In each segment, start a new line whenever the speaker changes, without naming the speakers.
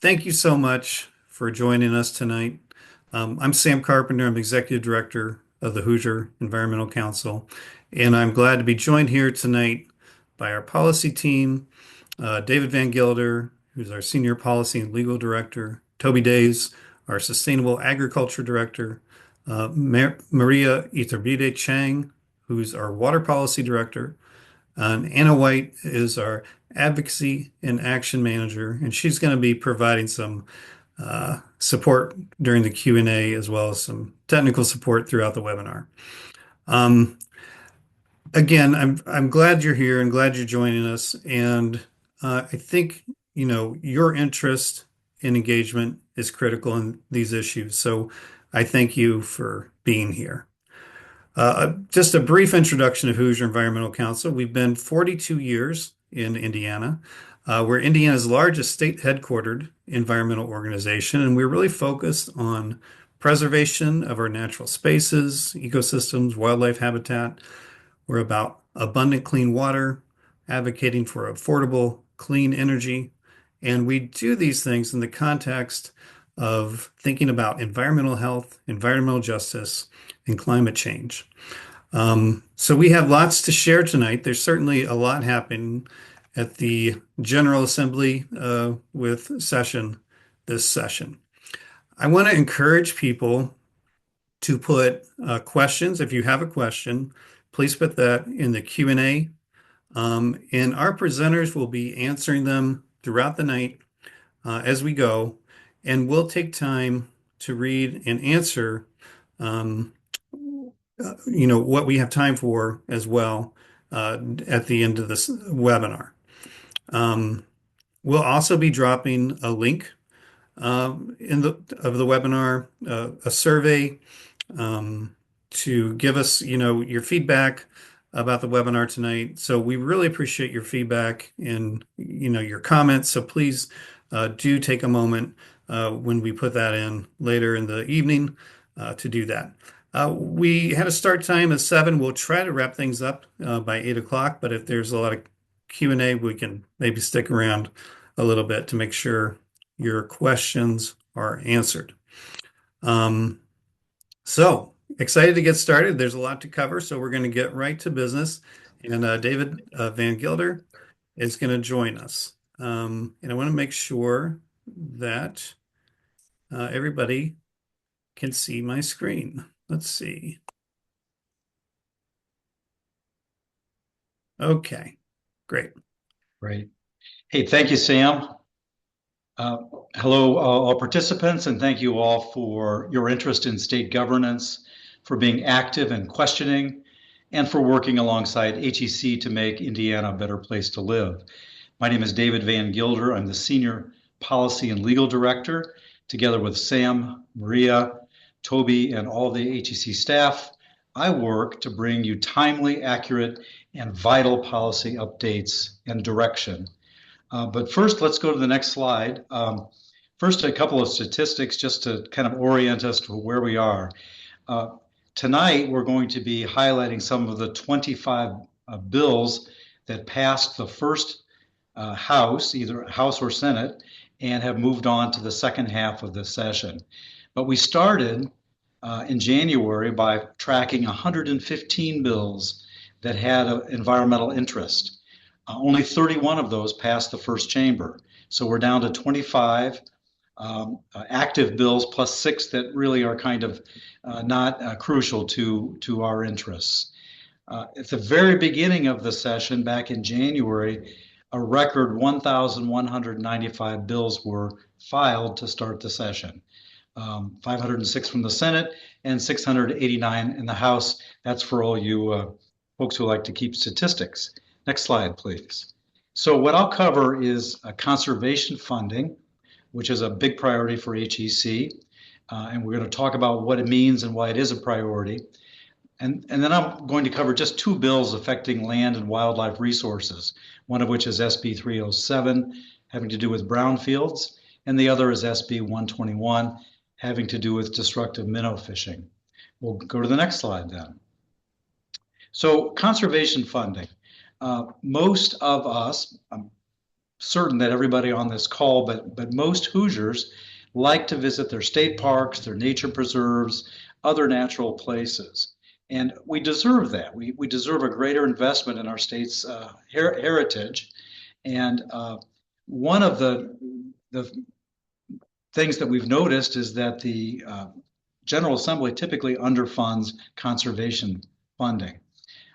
Thank you so much for joining us tonight. I'm Sam Carpenter. I'm Executive Director of the Hoosier Environmental Council, and I'm glad to be joined here tonight by our policy team, David Van Gilder, who's our Senior Policy and Legal Director, Toby Days, our Sustainable Agriculture Director, Maria Iturbide Chang, who's our Water Policy Director, and Anna White is our Advocacy and Action Manager, and she's going to be providing some support during the Q&A as well as some technical support throughout the webinar. Um, Again, I'm glad you're here and glad you're joining us, and I think your interest and engagement is critical in these issues. So I thank you for being here. Just a brief introduction of Hoosier Environmental Council. We've been 42 years in Indiana. We're Indiana's largest state headquartered environmental organization, and we're really focused on preservation of our natural spaces, ecosystems, wildlife habitat. We're about abundant clean water, advocating for affordable clean energy, and we do these things in the context of thinking about environmental health, environmental justice, and climate change. So we have lots to share tonight. There's certainly a lot happening at the General Assembly with session this session. I want to encourage people to put questions. If you have a question, please put that in the Q&A. And our presenters will be answering them throughout the night as we go. And we'll take time to read and answer what we have time for as well at the end of this webinar. We'll also be dropping a link of the webinar, a survey to give us, your feedback about the webinar tonight. So we really appreciate your feedback and, your comments. So please do take a moment when we put that in later in the evening to do that. We had a start time of 7. We'll try to wrap things up by 8 o'clock, but if there's a lot of Q&A, we can maybe stick around a little bit to make sure your questions are answered. So excited to get started. There's a lot to cover, so we're going to get right to business. And David Van Gilder is going to join us. And I want to make sure that everybody can see my screen. Let's see. Okay, great.
Great. Hey, thank you, Sam. Hello, all participants, and thank you all for your interest in state governance, for being active and questioning, and for working alongside HEC to make Indiana a better place to live. My name is David Van Gilder. I'm the Senior Policy and Legal Director. Together with Sam, Maria, Toby, and all the HEC staff, I work to bring you timely, accurate, and vital policy updates and direction. But first, let's go to the next slide. First, a couple of statistics just to kind of orient us to where we are. Tonight, we're going to be highlighting some of the 25 bills that passed the first House, either House or Senate, and have moved on to the second half of the session. But we started in January by tracking 115 bills that had an environmental interest. Only 31 of those passed the first chamber. So we're down to 25 active bills plus 6 that really are kind of not crucial to our interests. At the very beginning of the session back in January, a record 1,195 bills were filed to start the session. 506 from the Senate and 689 in the House. That's for all you folks who like to keep statistics. Next slide, please. So what I'll cover is conservation funding, which is a big priority for HEC. And we're going to talk about what it means and why it is a priority. And then I'm going to cover just 2 bills affecting land and wildlife resources, one of which is SB 307, having to do with brownfields, and the other is SB 121, having to do with destructive minnow fishing. We'll go to the next slide then. So conservation funding. Most of us, certain that everybody on this call, but most Hoosiers like to visit their state parks, their nature preserves, other natural places. And we deserve that. We deserve a greater investment in our state's heritage. And one of the things that we've noticed is that the General Assembly typically underfunds conservation funding.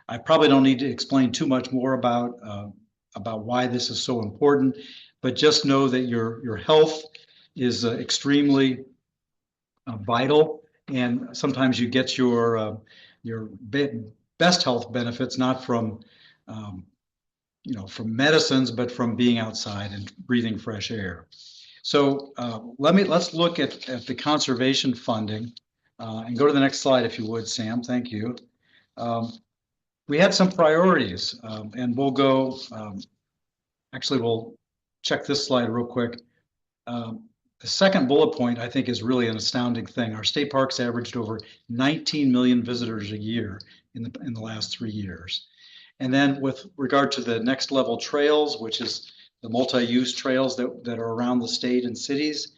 I probably don't need to explain too much more about why this is so important, but just know that your health is extremely vital, and sometimes you get your best health benefits not from from medicines, but from being outside and breathing fresh air. So let's look at the conservation funding and go to the next slide if you would, Sam. Thank you. We had some priorities, and we'll go. Actually, we'll check this slide real quick. The second bullet point, I think, is really an astounding thing. Our state parks averaged over 19 million visitors a year in the last 3 years. And then with regard to the next level trails, which is the multi-use trails that are around the state and cities,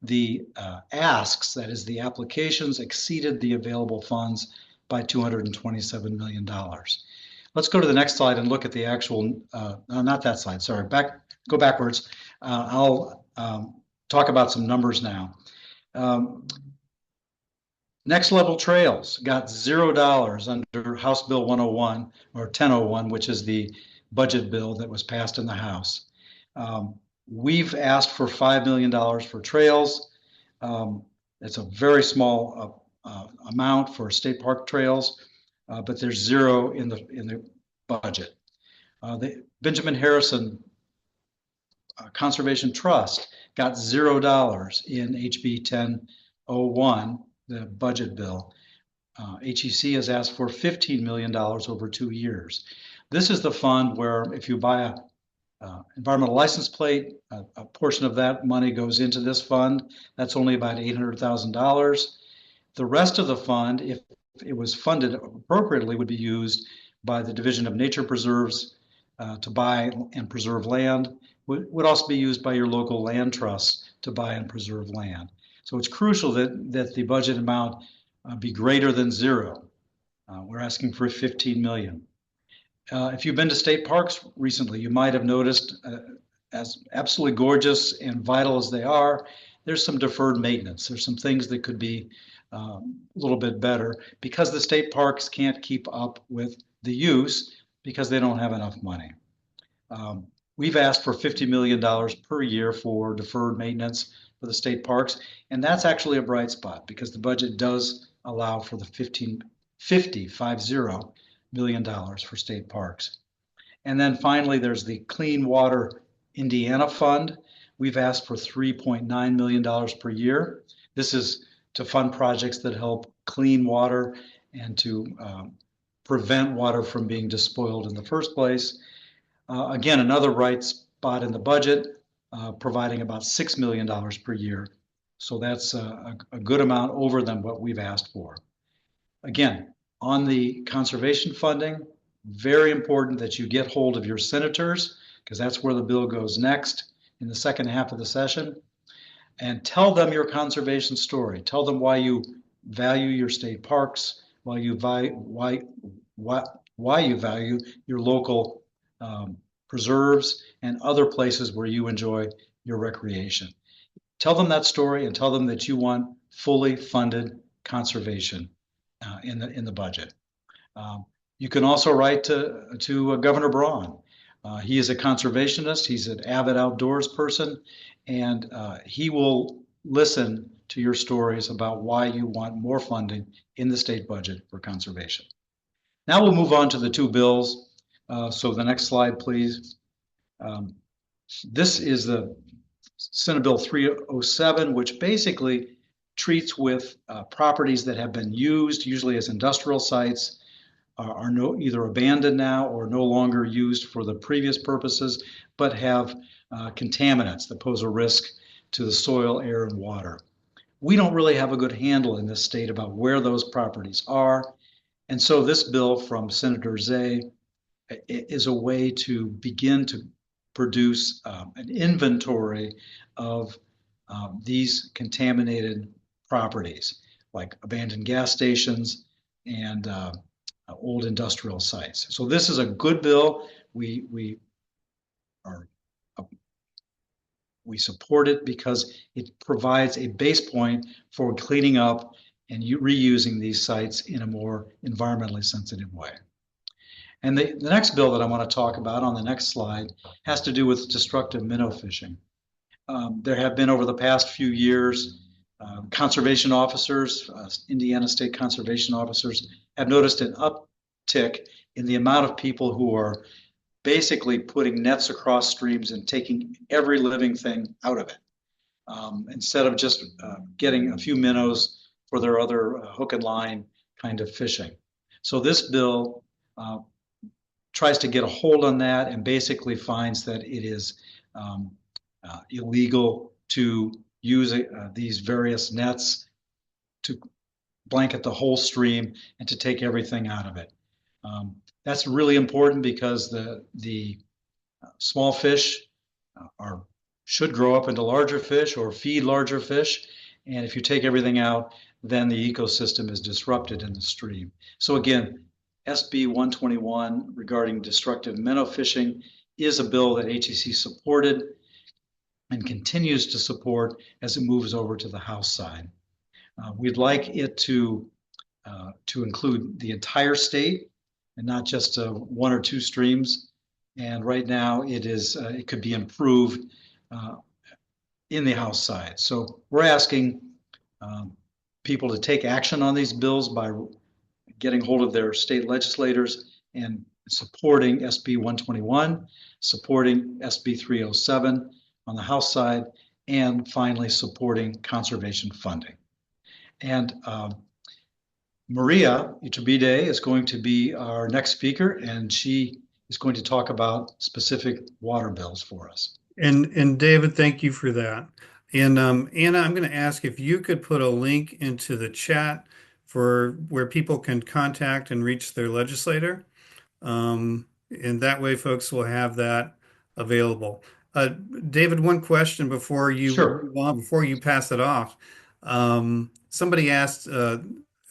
the asks, that is the applications, exceeded the available funds by $227 million. Let's go to the next slide and look at the actual, not that slide, sorry, go backwards. I'll talk about some numbers now. Next level trails got $0 under House Bill 101 or 1001, which is the budget bill that was passed in the House. We've asked for $5 million for trails. It's a very small amount for state park trails, but there's zero in the budget. The Benjamin Harrison Conservation Trust got $0 in HB 1001, the budget bill. HEC has asked for $15 million over 2 years. This is the fund where if you buy a environmental license plate, a portion of that money goes into this fund. That's only about $800,000. The rest of the fund, if it was funded appropriately, would be used by the Division of Nature Preserves to buy and preserve land. Would also be used by your local land trusts to buy and preserve land. So it's crucial that the budget amount be greater than zero. We're asking for 15 million. If you've been to state parks recently, you might have noticed, as absolutely gorgeous and vital as they are, there's some deferred maintenance. There's some things that could be a little bit better because the state parks can't keep up with the use because they don't have enough money. We've asked for $50 million per year for deferred maintenance for the state parks, and that's actually a bright spot because the budget does allow for the $50 million for state parks. And then finally, there's the Clean Water Indiana Fund. We've asked for $3.9 million per year. This is to fund projects that help clean water and to prevent water from being despoiled in the first place. Again, another bright spot in the budget, providing about $6 million per year. So that's a good amount over than what we've asked for. Again, on the conservation funding, very important that you get hold of your senators, because that's where the bill goes next in the second half of the session, and tell them your conservation story. Tell them why you value your state parks, why you value your local preserves and other places where you enjoy your recreation. Tell them that story and tell them that you want fully funded conservation in the budget. You can also write to Governor Braun. He is a conservationist. He's an avid outdoors person, and he will listen to your stories about why you want more funding in the state budget for conservation. Now we'll move on to the two bills. So the next slide, please. This is the Senate Bill 307, which basically treats with properties that have been used, usually as industrial sites, are either abandoned now or no longer used for the previous purposes, but have contaminants that pose a risk to the soil, air, and water. We don't really have a good handle in this state about where those properties are. And so this bill from Senator Zay is a way to begin to produce an inventory of these contaminated properties, like abandoned gas stations and old industrial sites. So this is a good bill. We are we support it because it provides a base point for cleaning up and reusing these sites in a more environmentally sensitive way. And the next bill that I want to talk about on the next slide has to do with destructive minnow fishing. There have been over the past few years, conservation officers, Indiana state conservation officers, have noticed an uptick in the amount of people who are basically putting nets across streams and taking every living thing out of it. Instead of just getting a few minnows for their other hook and line kind of fishing. So this bill tries to get a hold on that and basically finds that it is illegal to use these various nets to blanket the whole stream and to take everything out of it. That's really important because the small fish should grow up into larger fish or feed larger fish. And if you take everything out, then the ecosystem is disrupted in the stream. So again, SB 121 regarding destructive minnow fishing is a bill that HEC supported and continues to support as it moves over to the House side. We'd like it to include the entire state and not just one or two streams. And right now it could be improved in the House side. So we're asking people to take action on these bills by getting hold of their state legislators and supporting SB 121, supporting SB 307 on the House side, and finally supporting conservation funding. And Maria Iturbide is going to be our next speaker, and she is going to talk about specific water bills for us.
And David, thank you for that. And Anna, I'm going to ask if you could put a link into the chat for where people can contact and reach their legislator. And that way folks will have that available. David, one question before you
Sure.
before you pass it off. Somebody asked,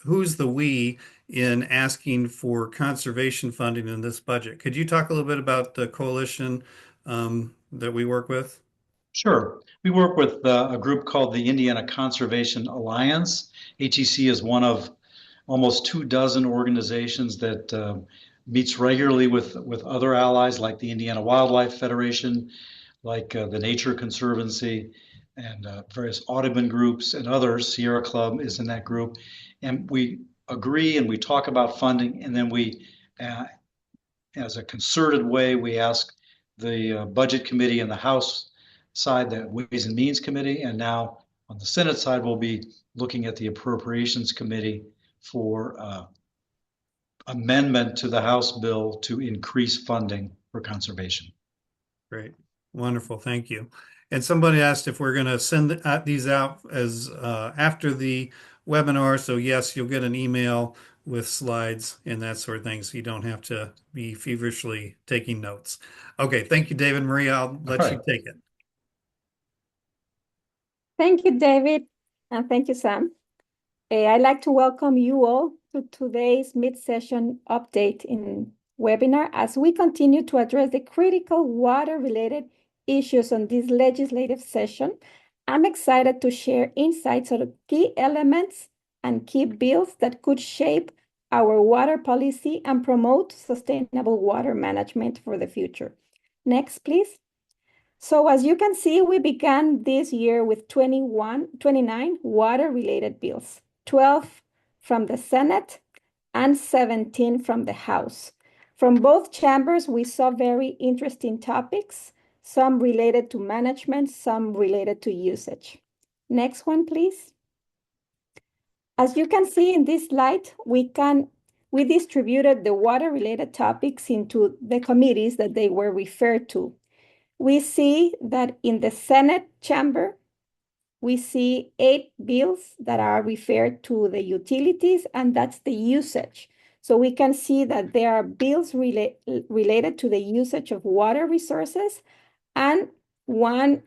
who's the we in asking for conservation funding in this budget? Could you talk a little bit about the coalition that we work with?
Sure. We work with a group called the Indiana Conservation Alliance. HEC is one of almost 24 organizations that meets regularly with other allies like the Indiana Wildlife Federation, like the Nature Conservancy, and various Audubon groups and others. Sierra Club is in that group. And we agree and we talk about funding, and then we, as a concerted way, we ask the Budget Committee in the House side, the Ways and Means Committee, and now on the Senate side, we'll be looking at the Appropriations Committee for amendment to the House bill to increase funding for conservation.
Great. Wonderful. Thank you. And somebody asked if we're going to send these out as after the webinar. So yes, you'll get an email with slides and that sort of thing. So you don't have to be feverishly taking notes. Okay. Thank you, David. Maria, I'll let you take it.
Thank you, David. And thank you, Sam. I'd like to welcome you all to today's mid-session update in webinar as we continue to address the critical water-related issues on this legislative session. I'm excited to share insights on key elements and key bills that could shape our water policy and promote sustainable water management for the future. Next, please. So as you can see, we began this year with 29 water-related bills, 12 from the Senate and 17 from the House. From both chambers, we saw very interesting topics, some related to management, some related to usage. Next one, please. As you can see in this slide, we distributed the water-related topics into the committees that they were referred to. We see that in the Senate chamber, we see 8 bills that are referred to the utilities, and that's the usage. So we can see that there are bills related to the usage of water resources and one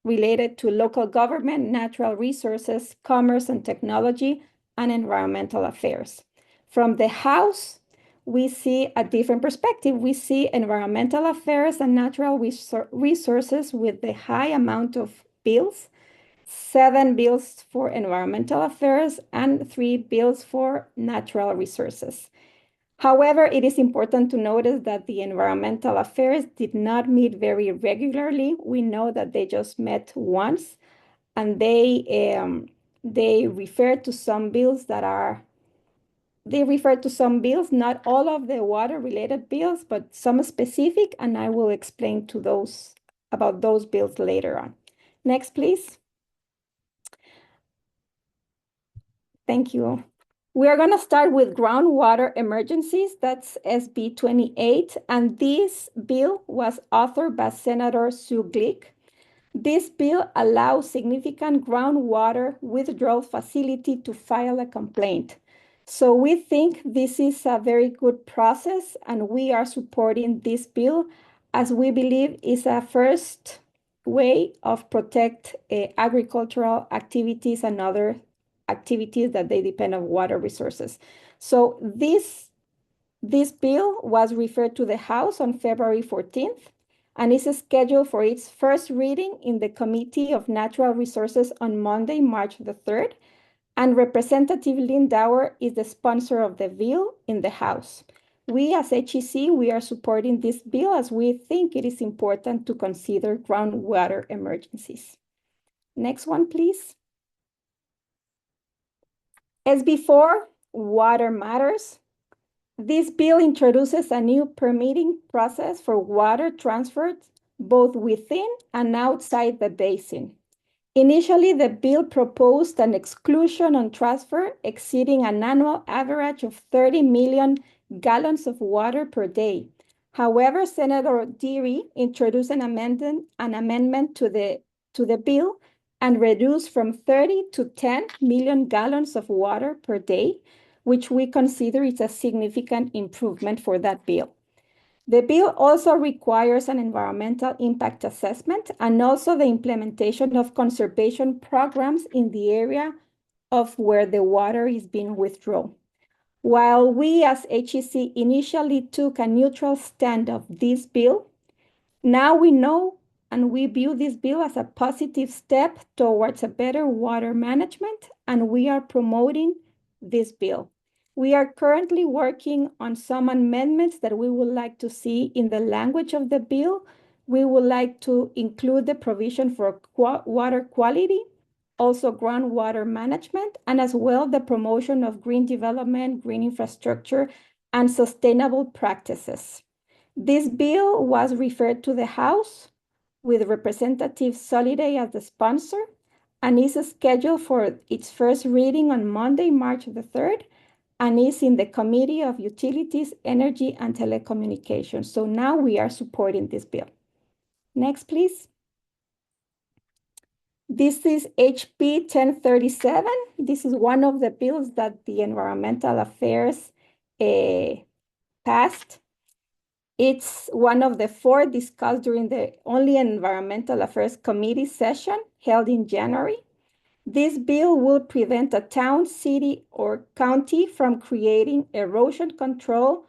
related to local government, natural resources, commerce and technology, and environmental affairs. From the House, we see a different perspective. We see environmental affairs and natural resources with the high amount of bills, 7 bills for environmental affairs and 3 bills for natural resources. However, it is important to notice that the environmental affairs did not meet very regularly. We know that they just met once, and they refer to some bills not all of the water-related bills, but some specific, and I will explain about those bills later on. Next, please. Thank you. We are going to start with groundwater emergencies. That's SB 28, and this bill was authored by Senator Sue Glick. This bill allows significant groundwater withdrawal facility to file a complaint. So we think this is a very good process, and we are supporting this bill as we believe is a first way of protect agricultural activities and other activities that they depend on water resources. So this bill was referred to the House on February 14th and is scheduled for its first reading in the Committee of Natural Resources on Monday, March the 3rd. And Representative Lindauer is the sponsor of the bill in the House. We as HEC, we are supporting this bill as we think it is important to consider groundwater emergencies. Next one, please. As before, water matters. This bill introduces a new permitting process for water transfers both within and outside the basin. Initially, the bill proposed an exclusion on transfer exceeding an annual average of 30 million gallons of water per day. However, Senator Deary introduced an amendment to the bill and reduced from 30 to 10 million gallons of water per day, which we consider is a significant improvement for that bill. The bill also requires an environmental impact assessment and also the implementation of conservation programs in the area of where the water is being withdrawn. While we as HEC initially took a neutral stand of this bill, now we know and we view this bill as a positive step towards a better water management, and we are promoting this bill. We are currently working on some amendments that we would like to see in the language of the bill. We would like to include the provision for water quality, also groundwater management, and as well the promotion of green development, green infrastructure, and sustainable practices. This bill was referred to the House with Representative Soliday as the sponsor, and is scheduled for its first reading on Monday, March the 3rd, and is in the Committee of Utilities, Energy, and Telecommunications. So now we are supporting this bill. Next, please. This is HB 1037. This is one of the bills that the Environmental Affairs passed. It's one of the 4 discussed during the only Environmental Affairs Committee session held in January. This bill will prevent a town, city, or county from creating erosion control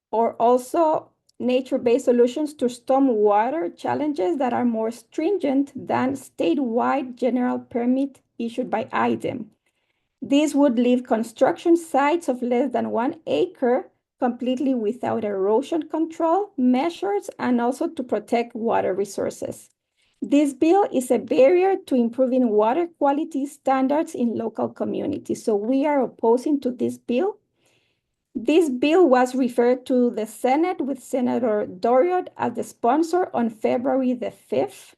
or also nature-based solutions to stormwater challenges that are more stringent than statewide general permit issued by IDEM. This would leave construction sites of less than 1 acre completely without erosion control measures and also to protect water resources. This bill is a barrier to improving water quality standards in local communities. So we are opposing to this bill. This bill was referred to the Senate with Senator Doriot as the sponsor on February the 5th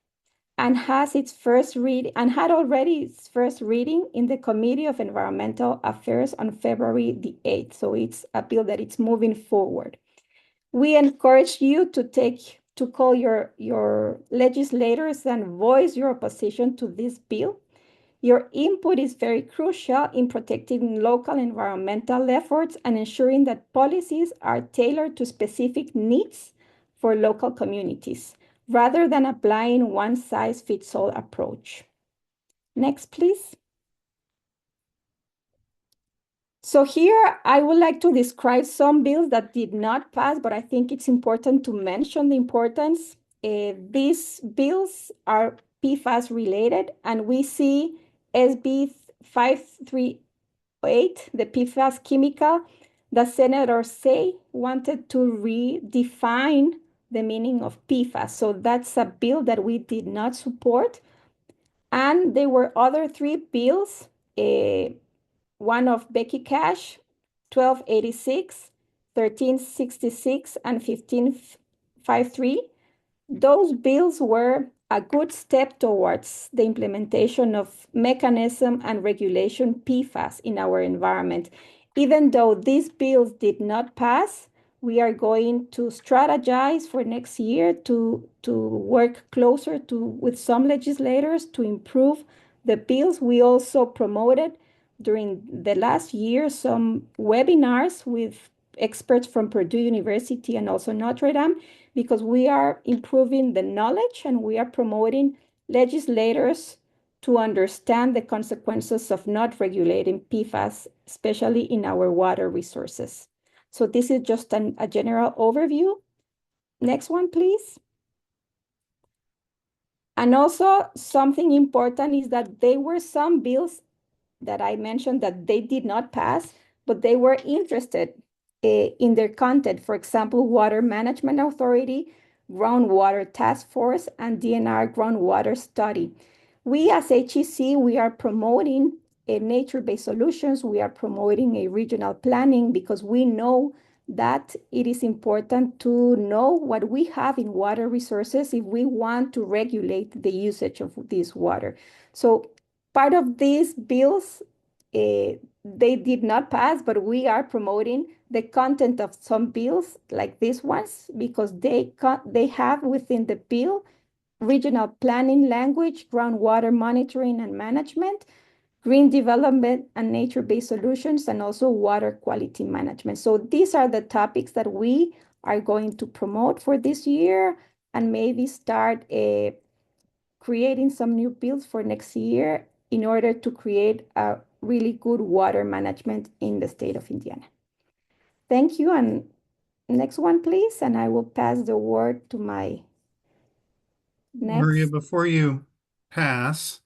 and has its first read and had already its first reading in the Committee of Environmental Affairs on February the 8th. So it's a bill that it's moving forward. We encourage you to call your legislators and voice your opposition to this bill. Your input is very crucial in protecting local environmental efforts and ensuring that policies are tailored to specific needs for local communities. rather than applying one-size-fits-all approach. Next, please. So here I would like to describe some bills that did not pass, but I think it's important to mention the importance. These bills are PFAS related, and we see SB 538, the PFAS chemical, the senators say wanted to redefine the meaning of PFAS. So that's a bill that we did not support. And there were other three bills, one of Becky Cash, 1286, 1366, and 1553. Those bills were a good step towards the implementation of mechanism and regulation PFAS in our environment. Even though these bills did not pass, we are going to strategize for next year to work closer with some legislators to improve the bills. We also promoted during the last year some webinars with experts from Purdue University and also Notre Dame, because we are improving the knowledge and we are promoting legislators to understand the consequences of not regulating PFAS, especially in our water resources. So this is just a general overview. Next one, please. And also something important is that there were some bills that I mentioned that they did not pass, but they were interested in their content. For example, Water Management Authority, Groundwater Task Force, and DNR Groundwater Study. We as HEC, we are promoting nature-based solutions. We are promoting a regional planning because we know that it is important to know what we have in water resources if we want to regulate the usage of this water. So part of these bills, they did not pass, but we are promoting the content of some bills like these ones because they have within the bill regional planning language, groundwater monitoring and management, green development and nature-based solutions, and also water quality management. So these are the topics that we are going to promote for this year and maybe start creating some new bills for next year in order to create a really good water management in the state of Indiana. Thank you. And next one, please. And I will pass the word to my
Maria,
next.
before you pass,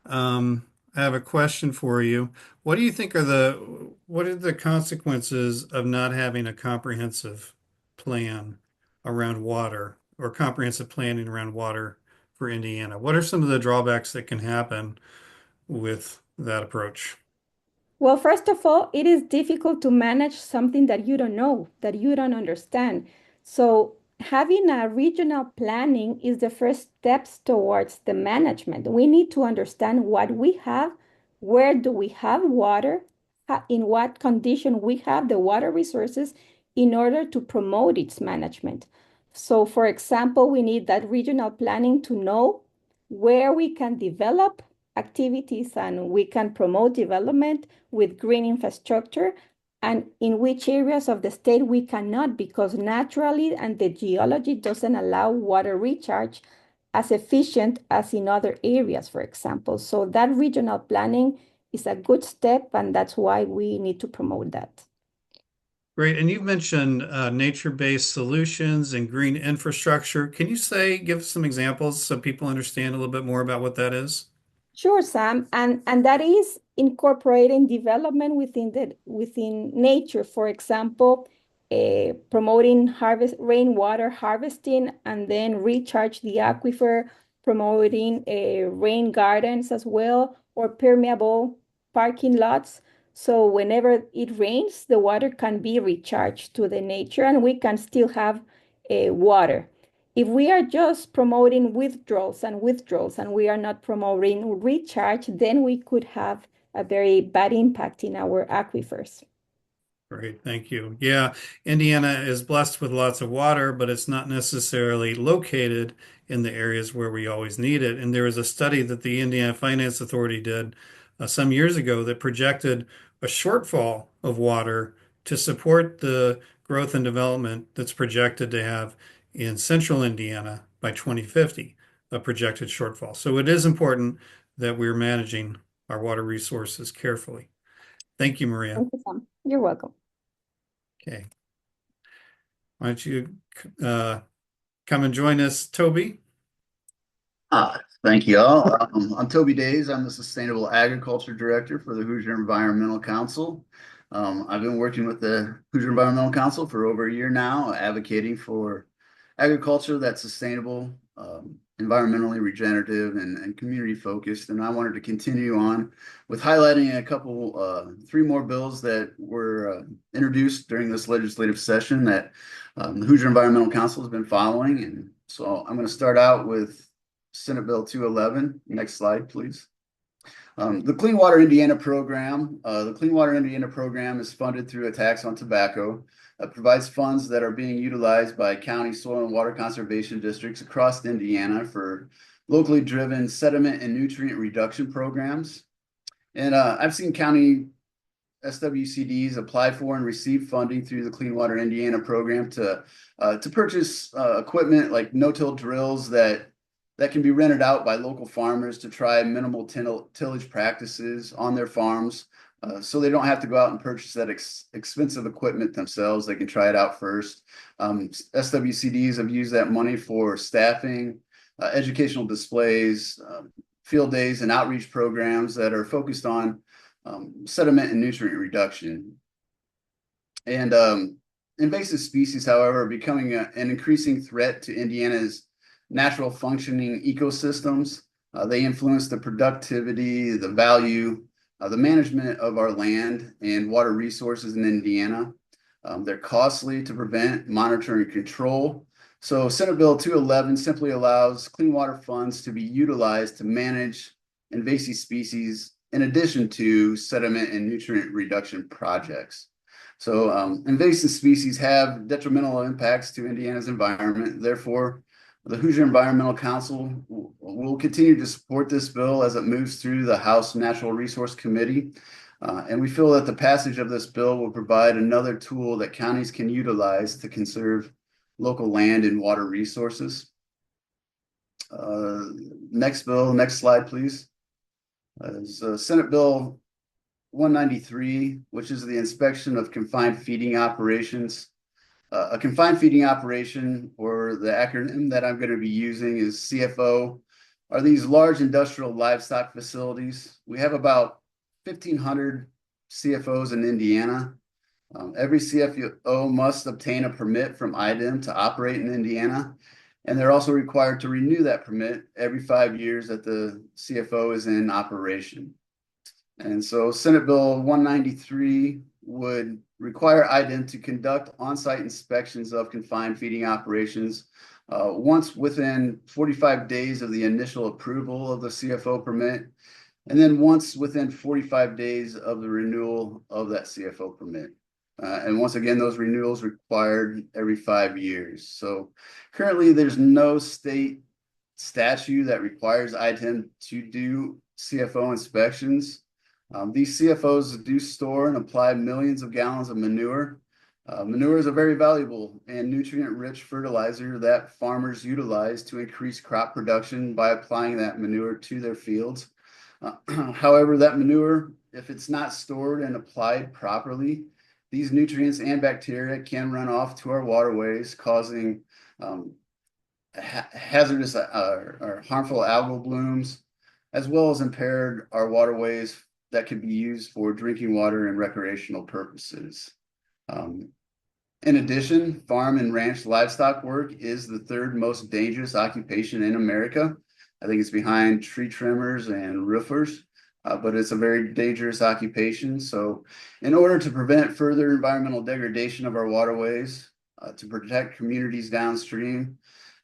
I have a question for you. What are the consequences of not having a comprehensive plan around water or comprehensive planning around water for Indiana? What are some of the drawbacks that can happen with that approach?
Well, first of all, it is difficult to manage something that you don't know, that you don't understand. So having a regional planning is the first steps towards the management. We need to understand what we have, where do we have water, in what condition we have the water resources in order to promote its management. So for example, we need that regional planning to know where we can develop activities and we can promote development with green infrastructure, and in which areas of the state we cannot because naturally and the geology doesn't allow water recharge as efficient as in other areas, for example. So that regional planning is a good step, and that's why we need to promote that.
Great. And you mentioned nature-based solutions and green infrastructure. Can you give some examples so people understand a little bit more about what that is?
Sure, Sam, and that is incorporating development within nature. For example, promoting harvest rainwater harvesting and then recharge the aquifer, promoting rain gardens as well, or permeable parking lots. So whenever it rains, the water can be recharged to the nature, and we can still have water. If we are just promoting withdrawals and we are not promoting recharge, then we could have a very bad impact in our aquifers.
Great, thank you. Yeah, Indiana is blessed with lots of water, but it's not necessarily located in the areas where we always need it. And there was a study that the Indiana Finance Authority did some years ago that projected a shortfall of water to support the growth and development that's projected to have in central Indiana by 2050, a projected shortfall. So it is important that we're managing our water resources carefully. Thank you, Maria.
Thank you, Sam. You're welcome.
Okay. Why don't you come and join us, Toby?
Thank you all. I'm Toby Days. I'm the Sustainable Agriculture Director for the Hoosier Environmental Council. I've been working with the Hoosier Environmental Council for over a year now, advocating for agriculture that's sustainable, environmentally regenerative, and community focused. And I wanted to continue on with highlighting a couple, three more bills that were introduced during this legislative session that the Hoosier Environmental Council has been following. And so I'm going to start out with Senate Bill 211. Next slide, please. The Clean Water Indiana program. The Clean Water Indiana program is funded through a tax on tobacco. Provides funds that are being utilized by county soil and water conservation districts across Indiana for locally driven sediment and nutrient reduction programs. And I've seen county SWCDs apply for and receive funding through the Clean Water Indiana program to purchase equipment like no-till drills that can be rented out by local farmers to try minimal tillage practices on their farms. So they don't have to go out and purchase that expensive equipment themselves. They can try it out first. SWCDs have used that money for staffing, educational displays, field days, and outreach programs that are focused on sediment and nutrient reduction. And invasive species, however, are becoming an increasing threat to Indiana's natural functioning ecosystems. They influence the productivity, the value, the management of our land and water resources in Indiana. They're costly to prevent, monitor, and control. So Senate Bill 211 simply allows clean water funds to be utilized to manage invasive species in addition to sediment and nutrient reduction projects. So invasive species have detrimental impacts to Indiana's environment. Therefore, the Hoosier Environmental Council will continue to support this bill as it moves through the House Natural Resource Committee. And we feel that the passage of this bill will provide another tool that counties can utilize to conserve local land and water resources. Next bill, next slide, please. Is Senate Bill 193, which is the inspection of confined feeding operations. A confined feeding operation, or the acronym that I'm going to be using is CFO, are these large industrial livestock facilities. We have about 1,500 CFOs in Indiana. Every CFO must obtain a permit from IDEM to operate in Indiana, and they're also required to renew that permit every 5 years that the CFO is in operation. And so Senate Bill 193 would require IDEM to conduct on-site inspections of confined feeding operations once within 45 days of the initial approval of the CFO permit, and then once within 45 days of the renewal of that CFO permit. And once again, those renewals required every 5 years. So currently there's no state statute that requires IDEM to do CFO inspections. These CFOs do store and apply millions of gallons of manure. Manure is a very valuable and nutrient-rich fertilizer that farmers utilize to increase crop production by applying that manure to their fields. However, that manure, if it's not stored and applied properly, these nutrients and bacteria can run off to our waterways, causing hazardous or harmful algal blooms, as well as impaired our waterways that could be used for drinking water and recreational purposes. In addition, farm and ranch livestock work is the third most dangerous occupation in America. I think it's behind tree trimmers and roofers, but it's a very dangerous occupation. So in order to prevent further environmental degradation of our waterways, to protect communities downstream,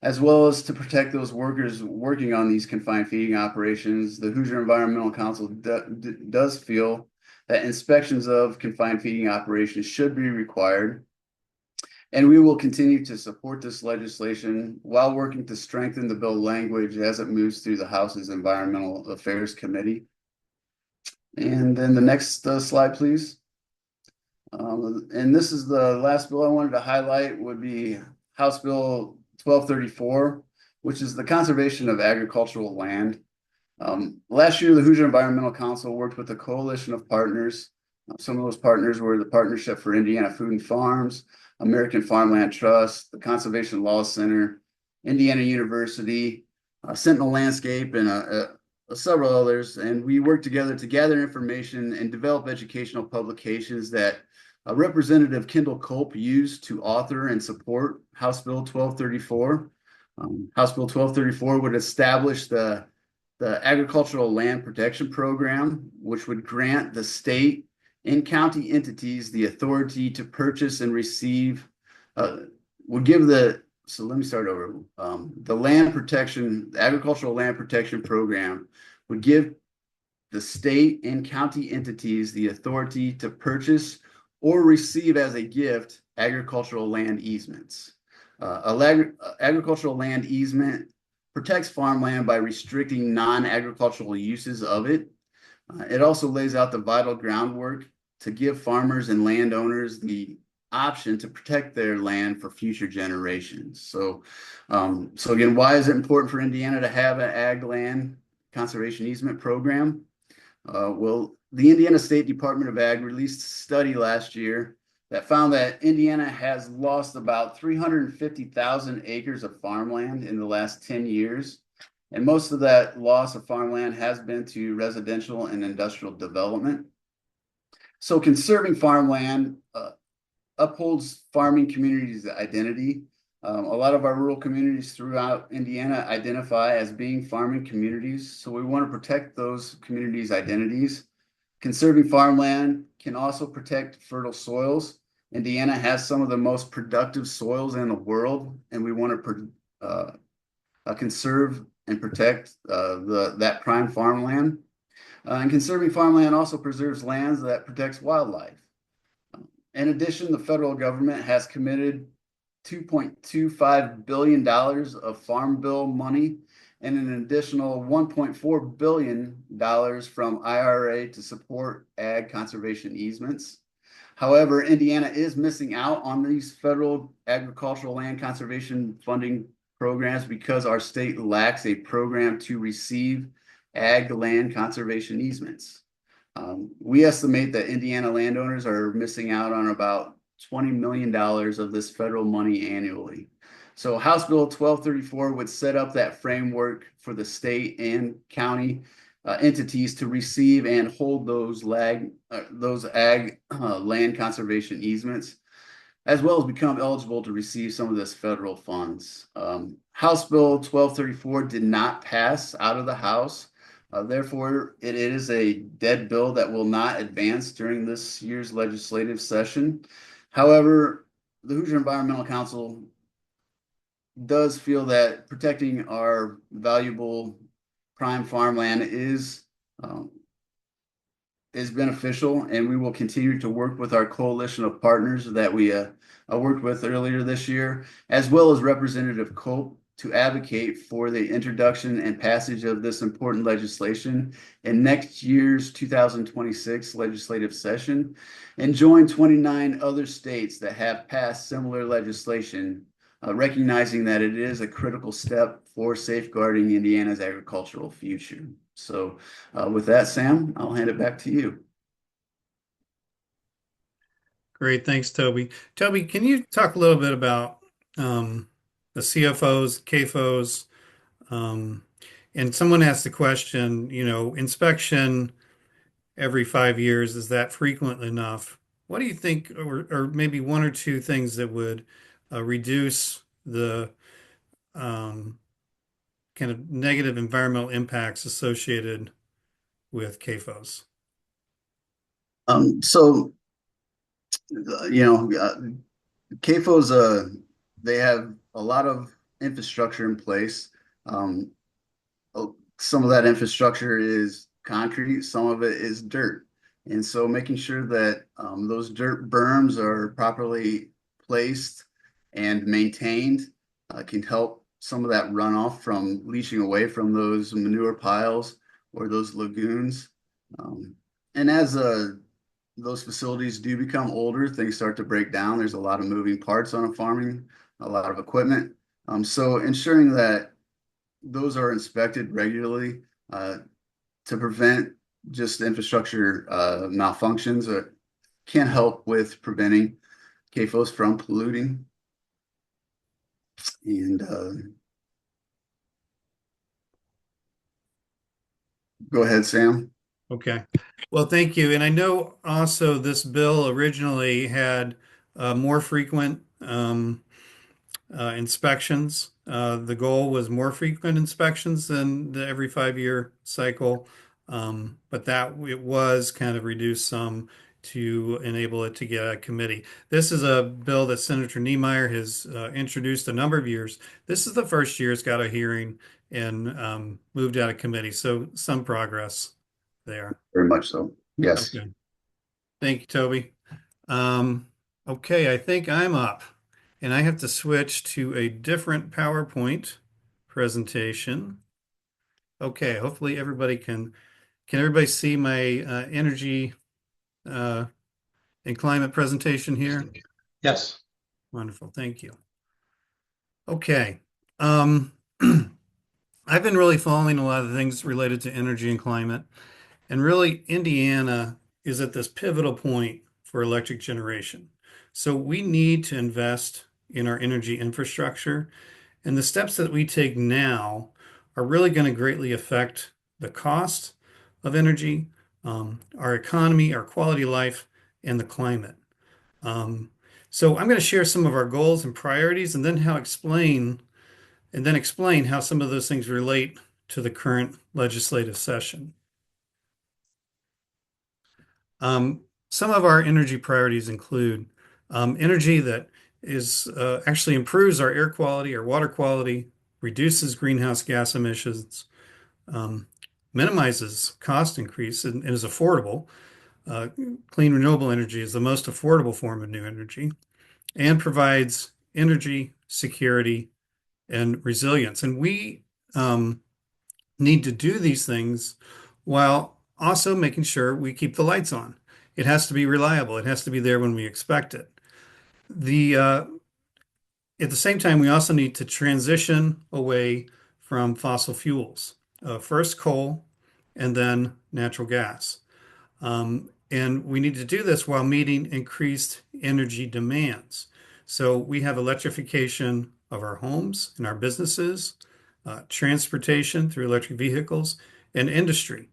as well as to protect those workers working on these confined feeding operations, the Hoosier Environmental Council does feel that inspections of confined feeding operations should be required. And we will continue to support this legislation while working to strengthen the bill language as it moves through the House's Environmental Affairs Committee. And then the next slide, please. And this is the last bill I wanted to highlight, would be House Bill 1234, which is the conservation of agricultural land. Last year, the Hoosier Environmental Council worked with a coalition of partners. Some of those partners were the Partnership for Indiana Food and Farms, American Farmland Trust, the Conservation Law Center, Indiana University, Sentinel Landscape, and several others. And we worked together to gather information and develop educational publications that Representative Kendall Culp used to author and support House Bill 1234. House Bill 1234 would establish the Agricultural Land Protection Program, which would grant the state and county entities the authority to purchase and receive, would give the, so let me start over. The land protection, the Agricultural Land Protection Program would give the state and county entities the authority to purchase or receive as a gift agricultural land easements. Agricultural land easement protects farmland by restricting non-agricultural uses of it. It also lays out the vital groundwork to give farmers and landowners the option to protect their land for future generations. So again, why is it important for Indiana to have an ag land conservation easement program? Well, the Indiana State Department of Ag released a study last year that found that Indiana has lost about 350,000 acres of farmland in the last 10 years. And most of that loss of farmland has been to residential and industrial development. So conserving farmland upholds farming communities' identity. A lot of our rural communities throughout Indiana identify as being farming communities. So we want to protect those communities' identities. Conserving farmland can also protect fertile soils. Indiana has some of the most productive soils in the world, and we want to conserve and protect that prime farmland. And conserving farmland also preserves lands that protects wildlife. In addition, the federal government has committed $2.25 billion of Farm Bill money and an additional $1.4 billion from IRA to support ag conservation easements. However, Indiana is missing out on these federal agricultural land conservation funding programs because our state lacks a program to receive ag land conservation easements. We estimate that Indiana landowners are missing out on about $20 million of this federal money annually. So House Bill 1234 would set up that framework for the state and county entities to receive and hold those ag land conservation easements, as well as become eligible to receive some of this federal funds. House Bill 1234 did not pass out of the House. Therefore, it is a dead bill that will not advance during this year's legislative session. However, the Hoosier Environmental Council does feel that protecting our valuable prime farmland is beneficial, and we will continue to work with our coalition of partners that we worked with earlier this year, as well as Representative Culp, to advocate for the introduction and passage of this important legislation in next year's 2026 legislative session, and join 29 other states that have passed similar legislation, recognizing that it is a critical step for safeguarding Indiana's agricultural future. So with that, Sam, I'll hand it back to you.
Great. Thanks, Toby. Toby, can you talk a little bit about the CFOs, CAFOs? And someone asked the question, inspection every 5 years, is that frequent enough? What do you think, or maybe one or two things that would reduce the kind of negative environmental impacts associated with CAFOs?
CAFOs, they have a lot of infrastructure in place. Some of that infrastructure is concrete, some of it is dirt. And so making sure that those dirt berms are properly placed and maintained can help some of that runoff from leaching away from those manure piles or those lagoons. And as those facilities do become older, things start to break down. There's a lot of moving parts on a farming, a lot of equipment. So ensuring that those are inspected regularly to prevent just infrastructure malfunctions. Can help with preventing CAFOs from polluting. And go ahead, Sam.
Okay. Well, thank you. And I know also this bill originally had more frequent inspections. The goal was more frequent inspections than the every 5 year cycle, but that it was kind of reduced some to enable it to get a committee. This is a bill that Senator Niemeyer has introduced a number of years. This is the first year it's got a hearing and moved out of committee, so some progress there.
Very much so. Yes.
Okay. Thank you, Toby. Um, okay, I think I'm up. And I have to switch to a different PowerPoint presentation. Okay, hopefully everybody can everybody see my energy and climate presentation here?
Yes.
Wonderful, thank you. Okay. Um, I've been really following a lot of things related to energy and climate. And really, Indiana is at this pivotal point for electric generation. So we need to invest in our energy infrastructure. And the steps that we take now are really going to greatly affect the cost of energy, our economy, our quality of life, and the climate. Um, so I'm going to share some of our goals and priorities and then explain how some of those things relate to the current legislative session. Some of our energy priorities include energy that is actually improves our air quality, our water quality, reduces greenhouse gas emissions, um, minimizes cost increase and is affordable. Clean renewable energy is the most affordable form of new energy and provides energy security and resilience. And we need to do these things while also making sure we keep the lights on. It has to be reliable. It has to be there when we expect it. At the same time, we also need to transition away from fossil fuels. First coal and then natural gas. And we need to do this while meeting increased energy demands. So we have electrification of our homes and our businesses, transportation through electric vehicles, and industry.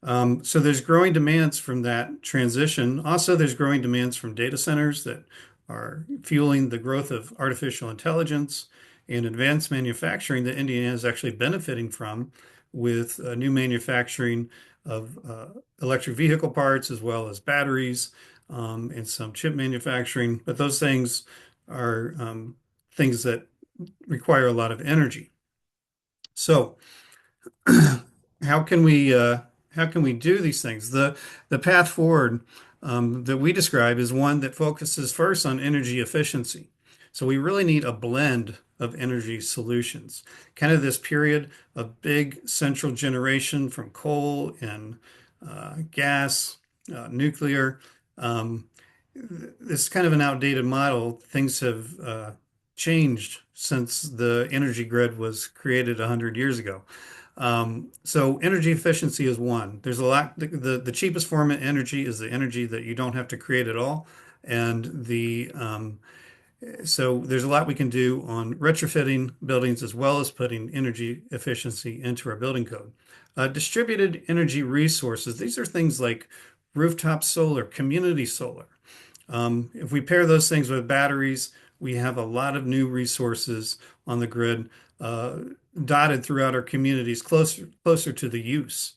So there's growing demands from that transition. Also, there's growing demands from data centers that are fueling the growth of artificial intelligence and advanced manufacturing that Indiana is actually benefiting from with new manufacturing of electric vehicle parts as well as batteries and some chip manufacturing. But those things are things that require a lot of energy. So how can we do these things? The path forward that we describe is one that focuses first on energy efficiency. So we really need a blend of energy solutions. Kind of this period of big central generation from coal and gas, nuclear. This is kind of an outdated model. Things have changed since the energy grid was created 100 years ago. So energy efficiency is one. There's a lot, the cheapest form of energy is the energy that you don't have to create at all. And so there's a lot we can do on retrofitting buildings as well as putting energy efficiency into our building code. Distributed energy resources. These are things like rooftop solar, community solar. If we pair those things with batteries, we have a lot of new resources on the grid dotted throughout our communities closer to the use.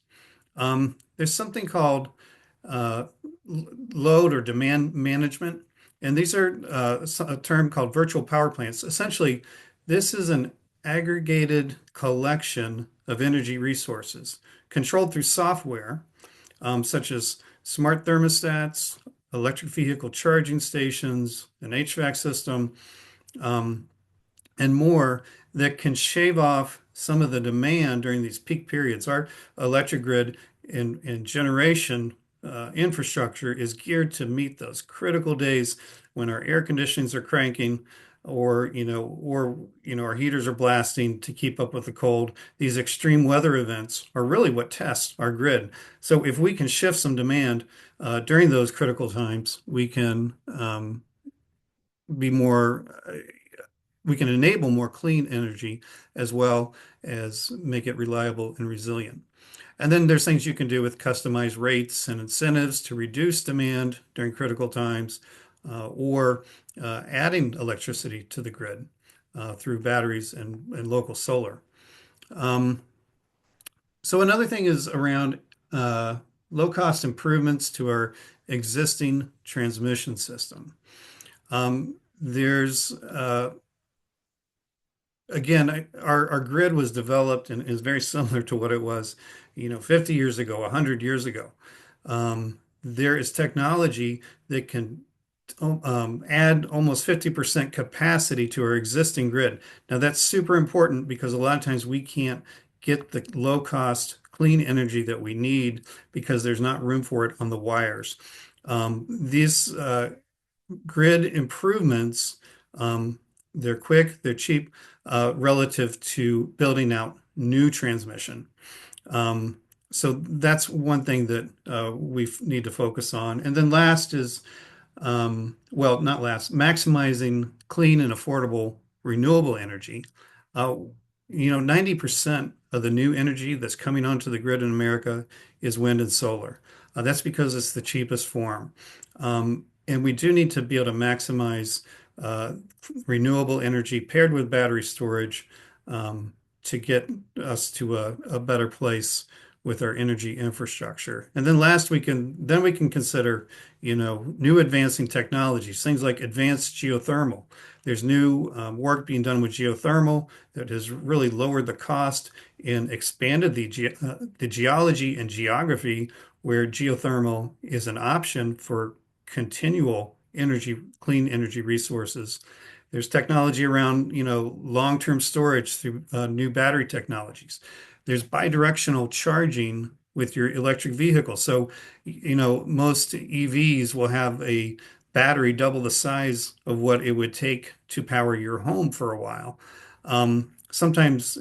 There's something called load or demand management, and these are a term called virtual power plants. Essentially, this is an aggregated collection of energy resources controlled through software, such as smart thermostats, electric vehicle charging stations, an HVAC system, and more that can shave off some of the demand during these peak periods. Our electric grid and generation infrastructure is geared to meet those critical days when our air conditionings are cranking, or our heaters are blasting to keep up with the cold. These extreme weather events are really what tests our grid. So if we can shift some demand during those critical times, be more we can enable more clean energy as well as make it reliable and resilient. And then there's things you can do with customized rates and incentives to reduce demand during critical times, or adding electricity to the grid through batteries and local solar. Um, so another thing is around low-cost improvements to our existing transmission system. There's Again, our grid was developed and is very similar to what it was, 50 years ago, 100 years ago. There is technology that can add almost 50% capacity to our existing grid. Now, that's super important because a lot of times we can't get the low-cost, clean energy that we need because there's not room for it on the wires. These grid improvements, they're quick, they're cheap, relative to building out new transmission. So that's one thing that we need to focus on. And then last is, well, not last, maximizing clean and affordable renewable energy. 90% of the new energy that's coming onto the grid in America is wind and solar. That's because it's the cheapest form. And we do need to be able to maximize uh, renewable energy paired with battery storage to get us to a better place with our energy infrastructure. And then we can consider, new advancing technologies, things like advanced geothermal. There's new work being done with geothermal that has really lowered the cost and expanded the geology and geography where geothermal is an option for continual energy, clean energy resources. There's technology around, long-term storage through new battery technologies. There's bidirectional charging with your electric vehicle. So, most EVs will have a battery double the size of what it would take to power your home for a while. Sometimes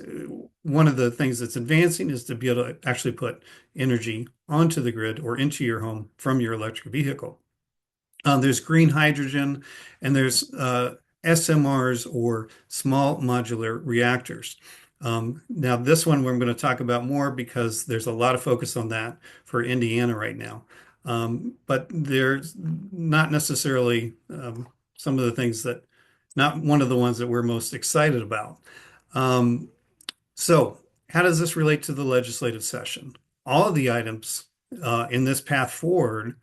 one of the things that's advancing is to be able to actually put energy onto the grid or into your home from your electric vehicle. There's green hydrogen, and there's SMRs, or small modular reactors. Now, this one we're going to talk about more because there's a lot of focus on that for Indiana right now. But there's not necessarily some of the things not one of the ones that we're most excited about. Um, so, how does this relate to the legislative session? All of the items in this path forward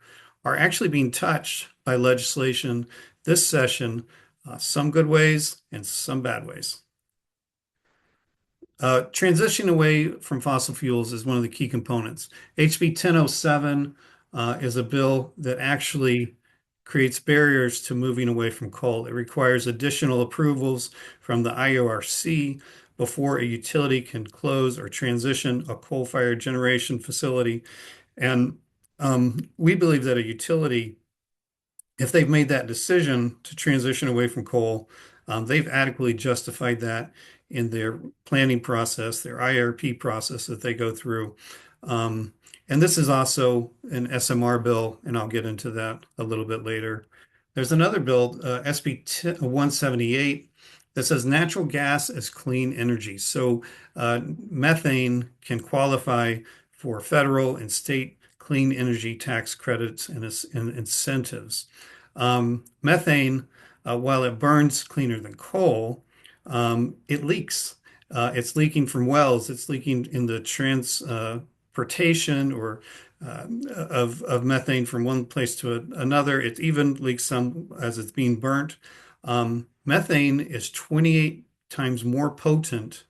are actually being touched by legislation this session, some good ways and some bad ways. Transition away from fossil fuels is one of the key components. HB 1007 is a bill that actually creates barriers to moving away from coal. It requires additional approvals from the IORC before a utility can close or transition a coal-fired generation facility. And we believe that a utility, if they've made that decision to transition away from coal, they've adequately justified that in their planning process, their IRP process that they go through. And this is also an SMR bill, and I'll get into that a little bit later. There's another bill, SB 178, that says natural gas as clean energy. So methane can qualify for federal and state clean energy tax credits and incentives. Methane, while it burns cleaner than coal, it leaks. It's leaking from wells. It's leaking in the transportation or of methane from one place to another. It even leaks some as it's being burnt. Methane is 28 times more potent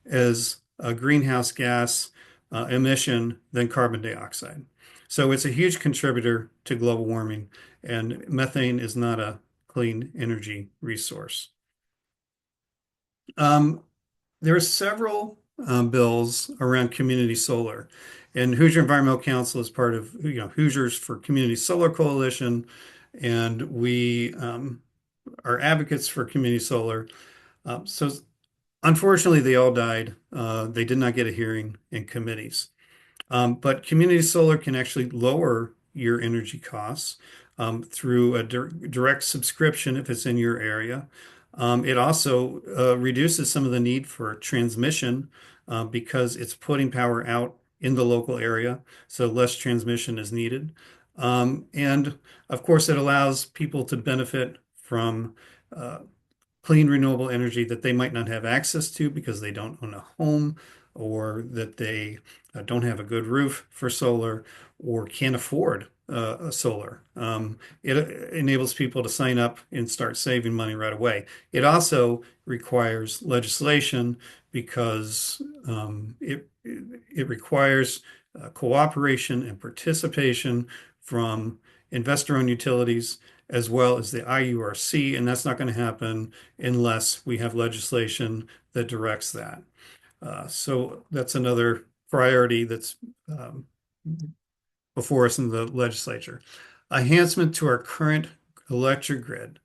as a greenhouse gas emission than carbon dioxide. So it's a huge contributor to global warming, and methane is not a clean energy resource. There are several bills around community solar, and Hoosier Environmental Council is part of Hoosiers for Community Solar Coalition, and we are advocates for community solar. So unfortunately, they all died. They did not get a hearing in committees. But community solar can actually lower your energy costs through a direct subscription if it's in your area. It also reduces some of the need for transmission because it's putting power out in the local area, so less transmission is needed. And of course, it allows people to benefit from uh, clean renewable energy that they might not have access to because they don't own a home or that they don't have a good roof for solar or can't afford a solar. It enables people to sign up and start saving money right away. It also requires legislation because it requires cooperation and participation from investor-owned utilities as well as the IURC, and that's not going to happen unless we have legislation that directs that. So that's another priority that's um, before us in the legislature. Enhancement to our current electric grid.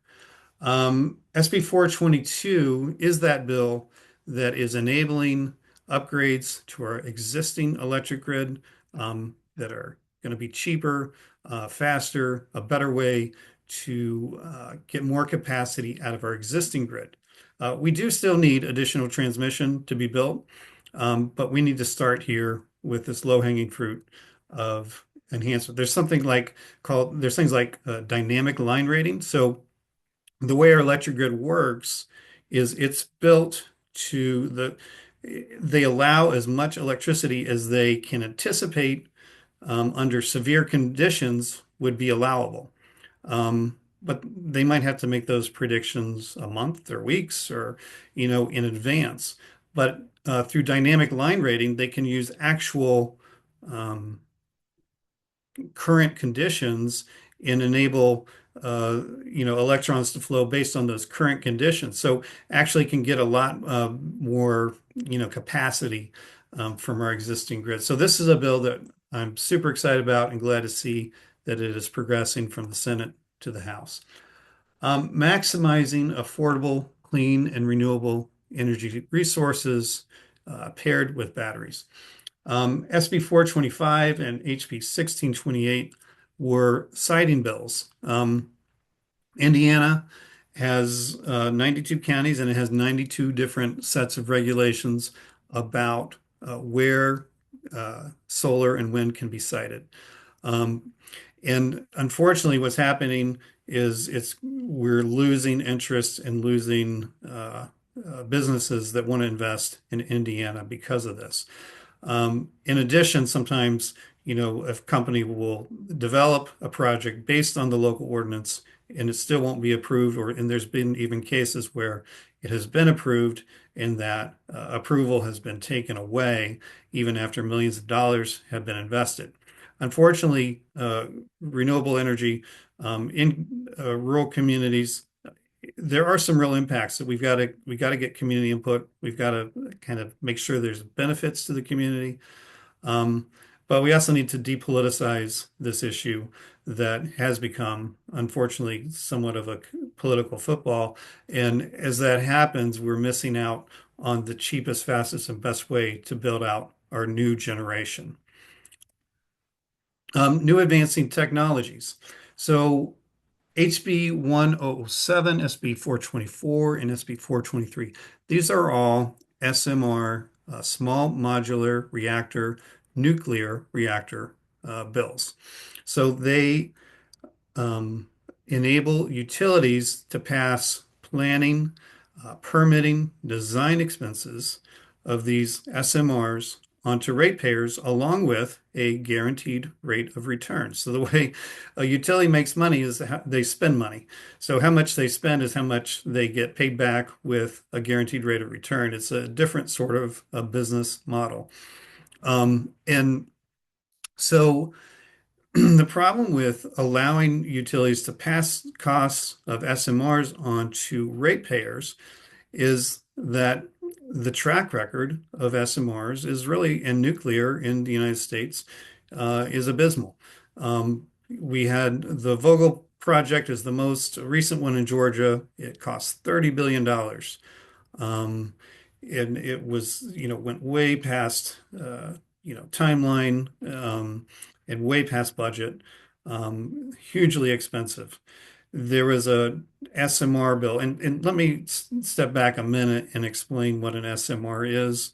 SB 422 is that bill that is enabling upgrades to our existing electric grid that are going to be cheaper, faster, a better way to get more capacity out of our existing grid. We do still need additional transmission to be built, but we need to start here with this low-hanging fruit of enhancement. There's things like dynamic line rating. So the way our electric grid works is it's built they allow as much electricity as they can anticipate under severe conditions would be allowable. But they might have to make those predictions a month or weeks or, in advance. But through dynamic line rating, they can use actual current conditions and enable electrons to flow based on those current conditions. So actually can get a lot more capacity from our existing grid. So this is a bill that I'm super excited about and glad to see that it is progressing from the Senate to the House. Maximizing affordable, clean, and renewable energy resources paired with batteries. SB 425 and HB 1628 were siting bills. Indiana has 92 counties and it has 92 different sets of regulations about where solar and wind can be sited. And unfortunately, what's happening is we're losing interest and losing businesses that want to invest in Indiana because of this. In addition, sometimes, a company will develop a project based on the local ordinance and it still won't be approved, and there's been even cases where it has been approved and that approval has been taken away even after millions of dollars have been invested. Unfortunately, renewable energy in rural communities, there are some real impacts that we got to get community input. We've got to kind of make sure there's benefits to the community. But we also need to depoliticize this issue that has become, unfortunately, somewhat of a political football. And as that happens, we're missing out on the cheapest, fastest, and best way to build out our new generation. New advancing technologies. So HB 1007, SB 424, and SB 423. These are all SMR, small modular reactor, nuclear reactor bills. So they enable utilities to pass planning, permitting, design expenses of these SMRs onto ratepayers along with a guaranteed rate of return. So the way a utility makes money is how they spend money. So how much they spend is how much they get paid back with a guaranteed rate of return. It's a different sort of a business model. And so the problem with allowing utilities to pass costs of SMRs on to ratepayers is that the track record of SMRs is really in nuclear in the United States is abysmal. We had the Vogtle project is the most recent one in Georgia. It cost $30 billion. And it was, went way past, timeline, and way past budget, hugely expensive. There was a SMR bill, and let me step back a minute and explain what an SMR is.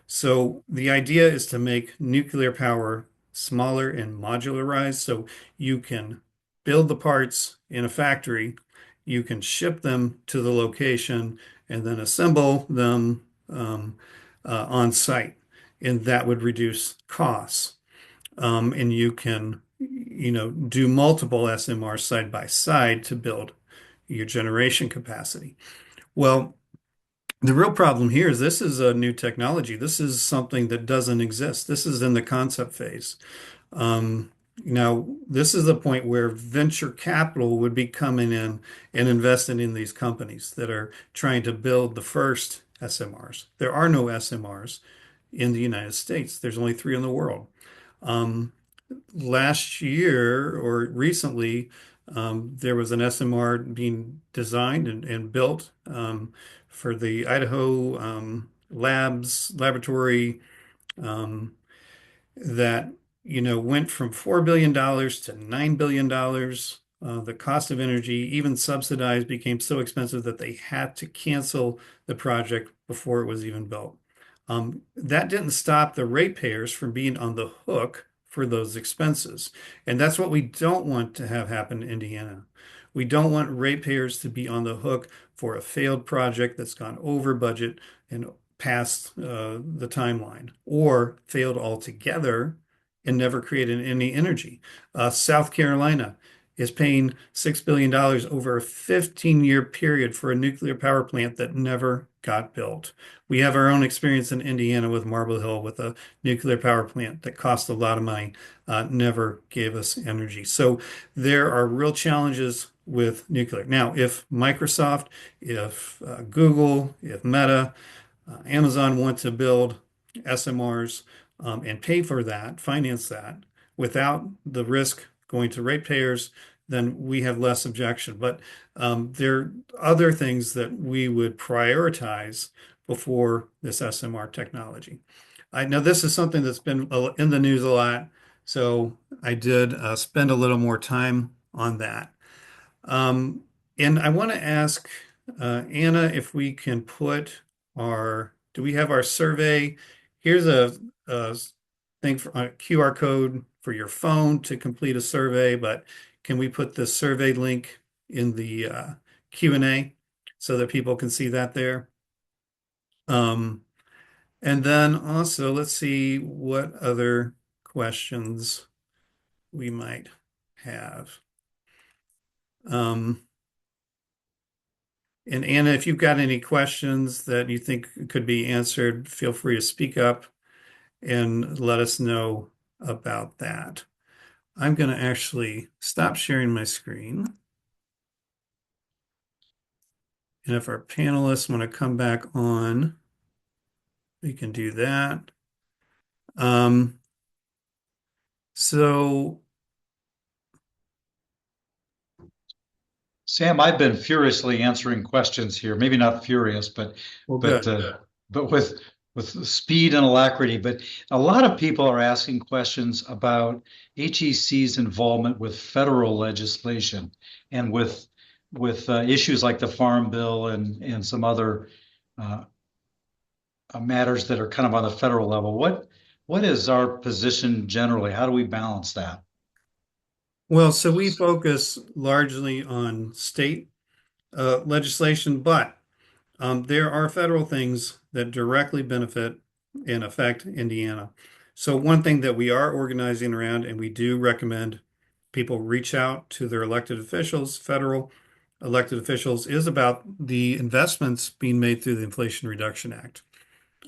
So the idea is to make nuclear power smaller and modularized so you can build the parts in a factory, you can ship them to the location, and then assemble them on site. And that would reduce costs. And you can, do multiple SMRs side by side to build your generation capacity. Well, the real problem here is this is a new technology. This is something that doesn't exist. This is in the concept phase. Now, this is the point where venture capital would be coming in and investing in these companies that are trying to build the first SMRs. There are no SMRs in the United States. There's only three in the world. Um, Last year or recently, there was an SMR being designed and built for the Idaho laboratory um, that went from $4 billion to $9 billion. The cost of energy, even subsidized, became so expensive that they had to cancel the project before it was even built. That didn't stop the ratepayers from being on the hook for those expenses. And that's what we don't want to have happen in Indiana. We don't want ratepayers to be on the hook for a failed project that's gone over budget and past the timeline, or failed altogether and never created any energy. South Carolina is paying $6 billion over a 15-year period for a nuclear power plant that never got built. We have our own experience in Indiana with Marble Hill with a nuclear power plant that cost a lot of money, never gave us energy. So there are real challenges with nuclear. Now, if Microsoft, if Google, if Meta, Amazon want to build SMRs and pay for that, finance that without the risk going to ratepayers, then we have less objection. But there are other things that we would prioritize before this SMR technology. I know this is something that's been in the news a lot, so I did spend a little more time on that. Um, and I want to ask Anna if we can put do we have our survey? Here's a thing for a QR code for your phone to complete a survey, but can we put the survey link in the Q&A so that people can see that there? And then also, let's see what other questions we might have. And Anna, if you've got any questions that you think could be answered, feel free to speak up and let us know about that. I'm going to actually stop sharing my screen. And if our panelists want to come back on, we can do that. So
Sam, I've been furiously answering questions here. Maybe not furious, but
well,
but
good.
but with speed and alacrity. But a lot of people are asking questions about HEC's involvement with federal legislation and with issues like the Farm Bill and some other matters that are kind of on the federal level. What is our position generally? How do we balance that?
Well, so we focus largely on state legislation, but there are federal things that directly benefit and affect Indiana. So one thing that we are organizing around, and we do recommend people reach out to their elected officials, federal elected officials, is about the investments being made through the Inflation Reduction Act.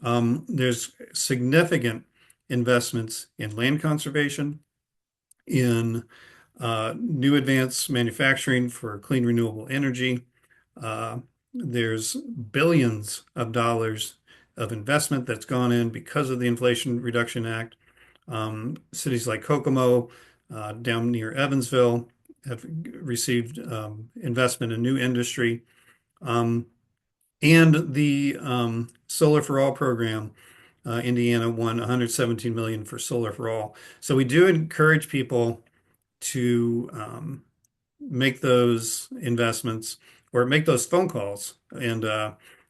There's significant investments in land conservation, in new advanced manufacturing for clean renewable energy. There's billions of dollars of investment that's gone in because of the Inflation Reduction Act. Cities like Kokomo, down near Evansville, have received investment in new industry. And the Solar for All program, Indiana won 117 million for Solar for All. So we do encourage people to make those investments or make those phone calls. And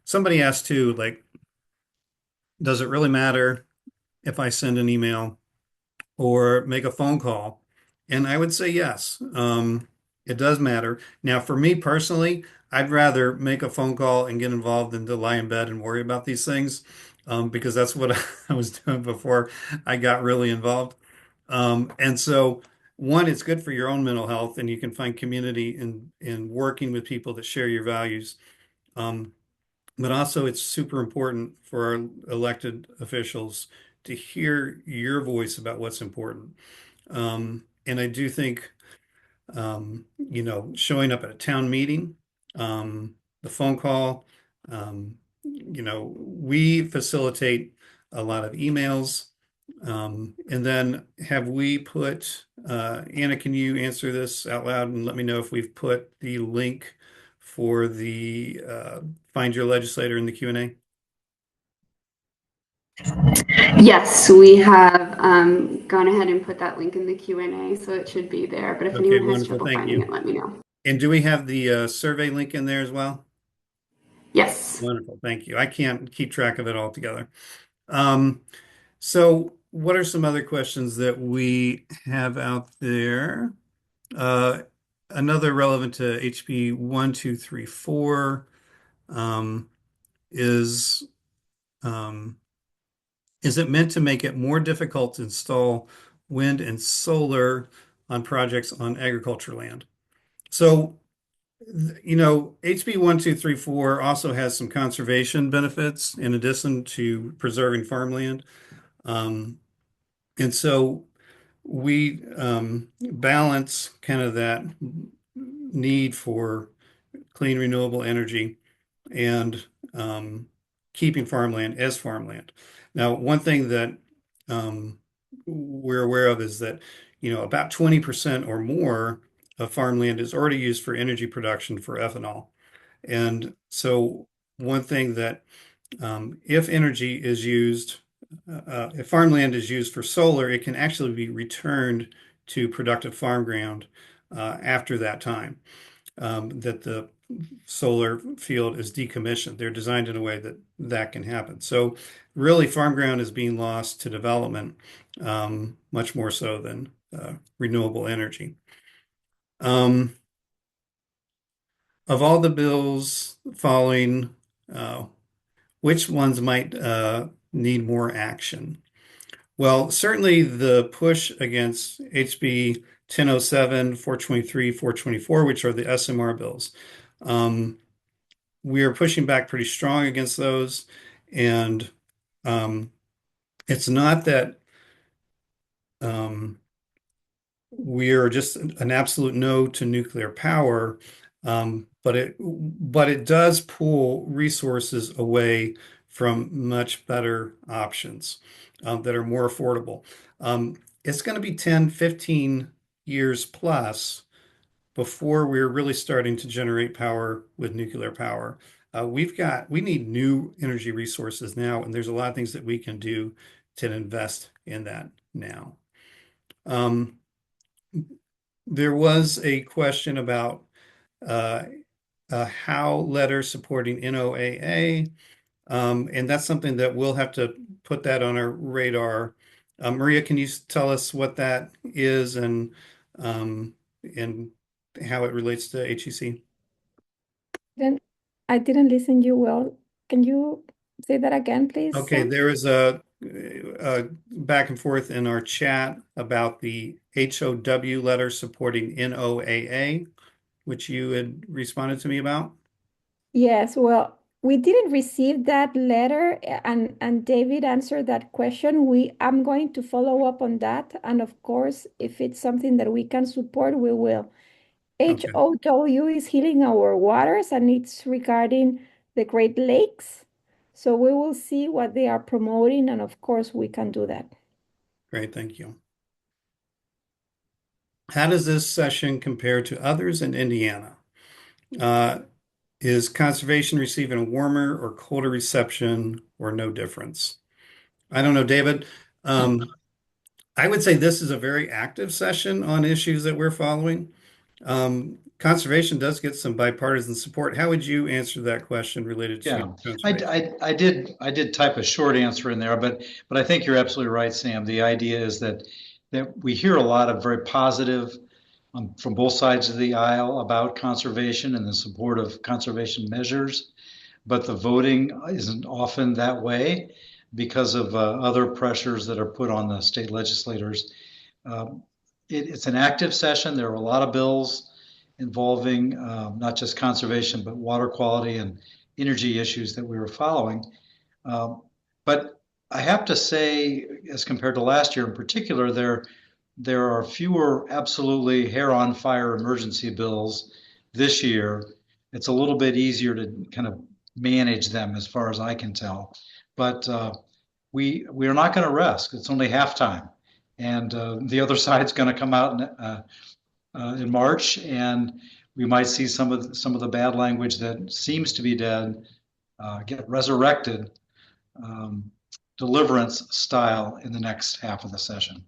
somebody asked too, like, does it really matter if I send an email or make a phone call? And I would say yes. It does matter. Now, for me personally, I'd rather make a phone call and get involved than to lie in bed and worry about these things, because that's what I was doing before I got really involved. And so, one, it's good for your own mental health, and you can find community in working with people that share your values. Um, but also, it's super important for our elected officials to hear your voice about what's important. And I do think, showing up at a town meeting, the phone call, we facilitate a lot of emails. And then have we put, Anna, can you answer this out loud and let me know if we've put the link for the Find Your Legislator in the Q&A?
Yes, we have gone ahead and put that link in the Q&A, so it should be there. But if
Okay,
anyone has
wonderful.
trouble
Thank
finding
you.
it, let me know.
And do we have the survey link in there as well?
Yes.
Wonderful. Thank you. I can't keep track of it all together. So what are some other questions that we have out there? Another relevant to HB 1234 is um, is it meant to make it more difficult to install wind and solar on projects on agriculture land? So, HB 1234 also has some conservation benefits in addition to preserving farmland. And so we balance kind of that need for clean, renewable energy and keeping farmland as farmland. Now, one thing that we're aware of is that, about 20% or more of farmland is already used for energy production for ethanol. And so, one thing that if energy is used, if farmland is used for solar, it can actually be returned to productive farm ground after that time that the solar field is decommissioned. They're designed in a way that that can happen. So really, farm ground is being lost to development, much more so than renewable energy. Of all the bills following, which ones might need more action? Well, certainly the push against HB 1007, 423, 424, which are the SMR bills. We are pushing back pretty strong against those. And it's not that we are just an absolute no to nuclear power, but it does pull resources away from much better options that are more affordable. It's going to be 10, 15 years plus before we're really starting to generate power with nuclear power. We need new energy resources now, and there's a lot of things that we can do to invest in that now. There was a question about a HOW letter supporting NOAA, and that's something that we'll have to put that on our radar. Maria, can you tell us what that is and how it relates to HEC?
Then I didn't listen you well. Can you say that again, please,
Okay,
Sam?
there is a back and forth in our chat about the HOW letter supporting NOAA, which you had responded to me about.
Yes, well, we didn't receive that letter, and David answered that question. I'm going to follow up on that, and of course, if it's something that we can support, we will.
Okay,
HOW is healing our waters, and it's regarding the Great Lakes. So we will see what they are promoting, and of course, we can do that.
great, thank you. How does this session compare to others in Indiana? Uh, is conservation receiving a warmer or colder reception or no difference? I don't know, David. I would say this is a very active session on issues that we're following. Conservation does get some bipartisan support. How would you answer that question related to
Yeah,
conservation?
I did type a short answer in there, but I think you're absolutely right, Sam. The idea is that we hear a lot of very positive from both sides of the aisle about conservation and the support of conservation measures, but the voting isn't often that way because of other pressures that are put on the state legislators. Um, it's an active session. There are a lot of bills involving not just conservation, but water quality and energy issues that we were following. But I have to say, as compared to last year in particular, there are fewer absolutely hair on fire emergency bills this year. It's a little bit easier to kind of manage them as far as I can tell. But we are not going to rest. It's only halftime, and the other side's going to come out in March, and we might see some of the bad language that seems to be dead get resurrected, um, deliverance style in the next half of the session.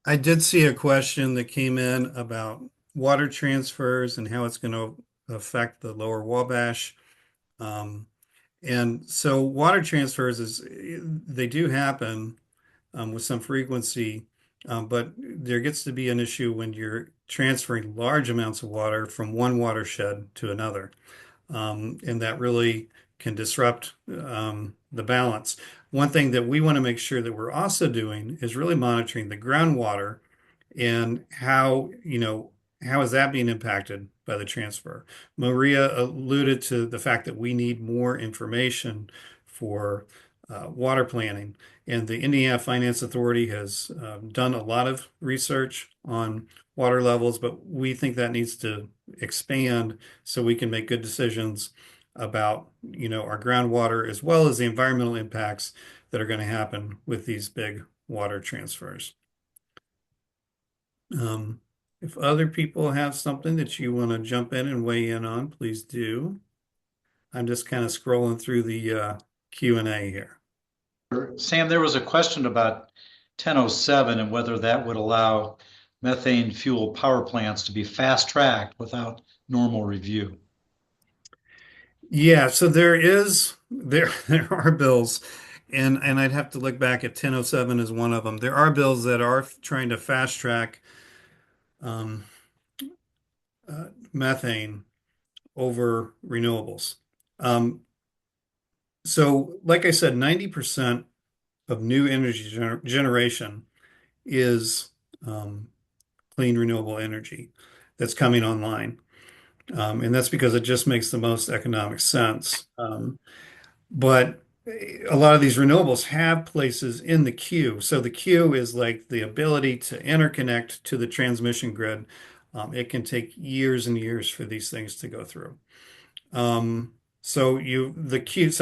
I did see a question that came in about water transfers and how it's going to affect the lower Wabash. Um, and so water transfers they do happen with some frequency, but there gets to be an issue when you're transferring large amounts of water from one watershed to another. And that really can disrupt the balance. One thing that we want to make sure that we're also doing is really monitoring the groundwater and how is that being impacted by the transfer? Maria alluded to the fact that we need more information for water planning, and the Indiana Finance Authority has done a lot of research on water levels, but we think that needs to expand so we can make good decisions about, our groundwater as well as the environmental impacts that are going to happen with these big water transfers. If other people have something that you want to jump in and weigh in on, please do. I'm just kind of scrolling through the Q&A here.
Sam, there was a question about 1007 and whether that would allow methane fuel power plants to be fast tracked without normal review.
Yeah, so there are bills, and I'd have to look back at 1007 as one of them. There are bills that are trying to fast track um, methane over renewables. So, like I said, 90% of new energy generation is clean renewable energy that's coming online. And that's because it just makes the most economic sense. But a lot of these renewables have places in the queue. So the queue is like the ability to interconnect to the transmission grid. It can take years and years for these things to go through. So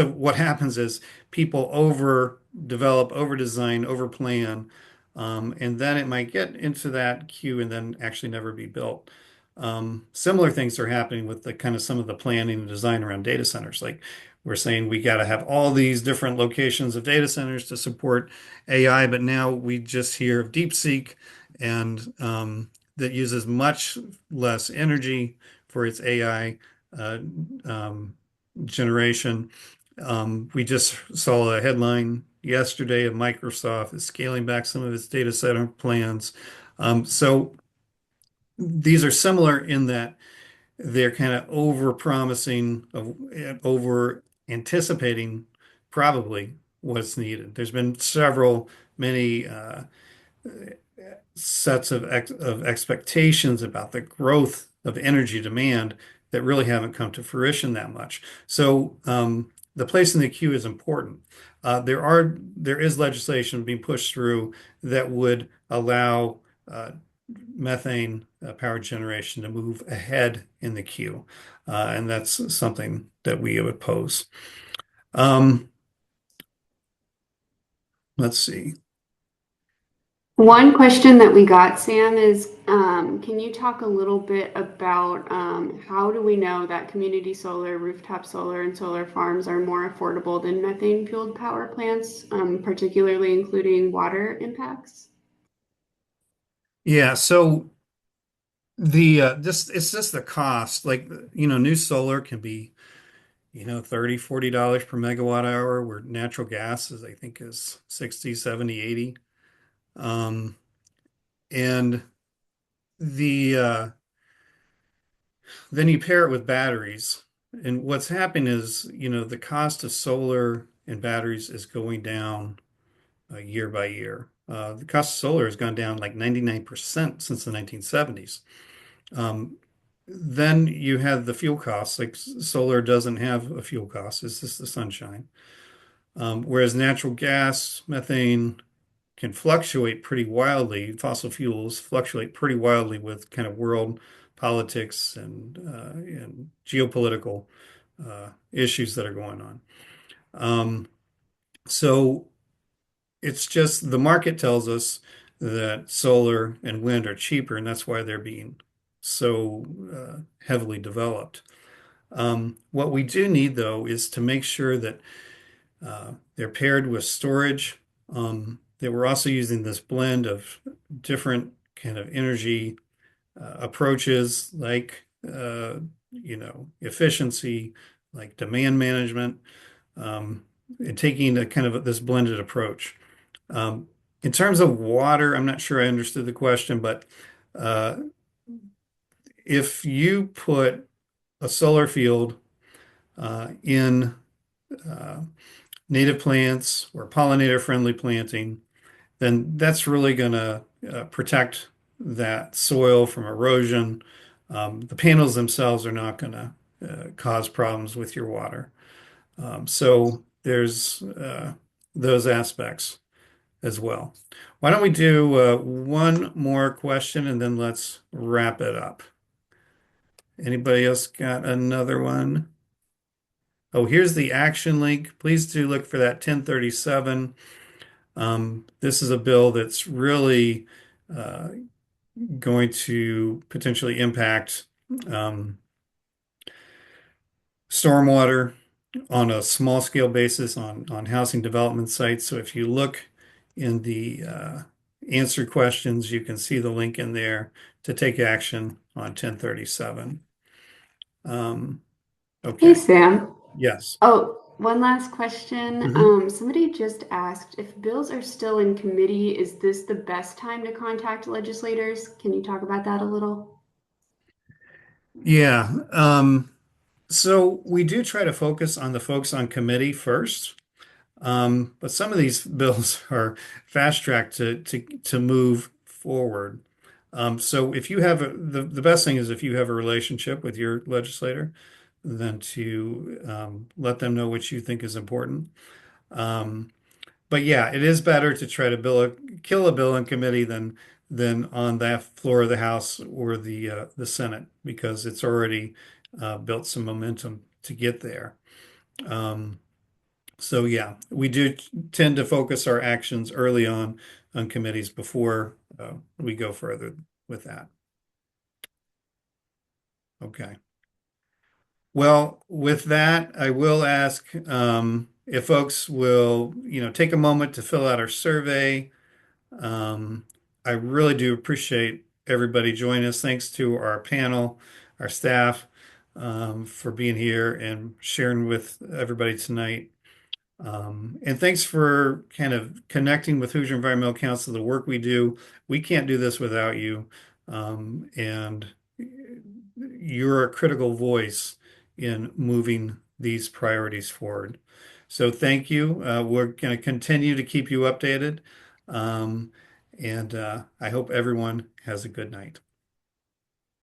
what happens is people overdevelop, overdesign, overplan, and then it might get into that queue and then actually never be built. Similar things are happening with the kind of some of the planning and design around data centers. Like we're saying we got to have all these different locations of data centers to support AI, but now we just hear of DeepSeek and that uses much less energy for its AI uh, um, generation. We just saw a headline yesterday of Microsoft is scaling back some of its data center plans. So these are similar in that they're kind of over promising, over anticipating probably what's needed. There's been many sets of expectations about the growth of energy demand that really haven't come to fruition that much. So the place in the queue is important. There is legislation being pushed through that would allow methane power generation to move ahead in the queue, and that's something that we would oppose. Um, let's see.
One question that we got, Sam, is can you talk a little bit about how do we know that community solar, rooftop solar, and solar farms are more affordable than methane-fueled power plants, particularly including water impacts?
Yeah, so it's just the cost. Like, new solar can be, $30, $40 per megawatt hour, where natural gas is, I think, is 60, 70, 80. Um, and the then you pair it with batteries. And what's happened is, the cost of solar and batteries is going down year by year. The cost of solar has gone down like 99% since the 1970s. Um, then you have the fuel costs. Like solar doesn't have a fuel cost, it's just the sunshine. Whereas natural gas, methane can fluctuate pretty wildly. Fossil fuels fluctuate pretty wildly with kind of world politics and geopolitical issues that are going on. So it's just the market tells us that solar and wind are cheaper, and that's why they're being so heavily developed. What we do need, though, is to make sure that they're paired with storage, that we're also using this blend of different kind of energy approaches like, efficiency, like demand management, and taking a kind of this blended approach. In terms of water, I'm not sure I understood the question, but uh, if you put a solar field in uh, native plants or pollinator-friendly planting, then that's really going to protect that soil from erosion. The panels themselves are not going to cause problems with your water. So there's those aspects as well. Why don't we do one more question and then let's wrap it up. Anybody else got another one? Oh, here's the action link. Please do look for that 1037. This is a bill that's really uh, going to potentially impact um, stormwater on a small scale basis on housing development sites. So if you look in the answered questions, you can see the link in there to take action on 1037.
Hey,
Okay.
Sam.
Yes.
Oh, one last question.
Mhm.
Somebody just asked if bills are still in committee, is this the best time to contact legislators? Can you talk about that a little?
Yeah. So we do try to focus on the folks on committee first. But some of these bills are fast tracked to move forward. So if you have the best thing is if you have a relationship with your legislator, then to let them know what you think is important. Um, but yeah, it is better to try to kill a bill in committee than on that floor of the House or the Senate because it's already built some momentum to get there. Um, so yeah, we do tend to focus our actions early on committees before we go further with that. Okay. Well, with that, I will ask if folks will, take a moment to fill out our survey. Um, I really do appreciate everybody joining us. Thanks to our panel, our staff, for being here and sharing with everybody tonight. And thanks for kind of connecting with Hoosier Environmental Council, the work we do. We can't do this without you. And you're a critical voice in moving these priorities forward. So thank you. We're going to continue to keep you updated. Um, and I hope everyone has a good night.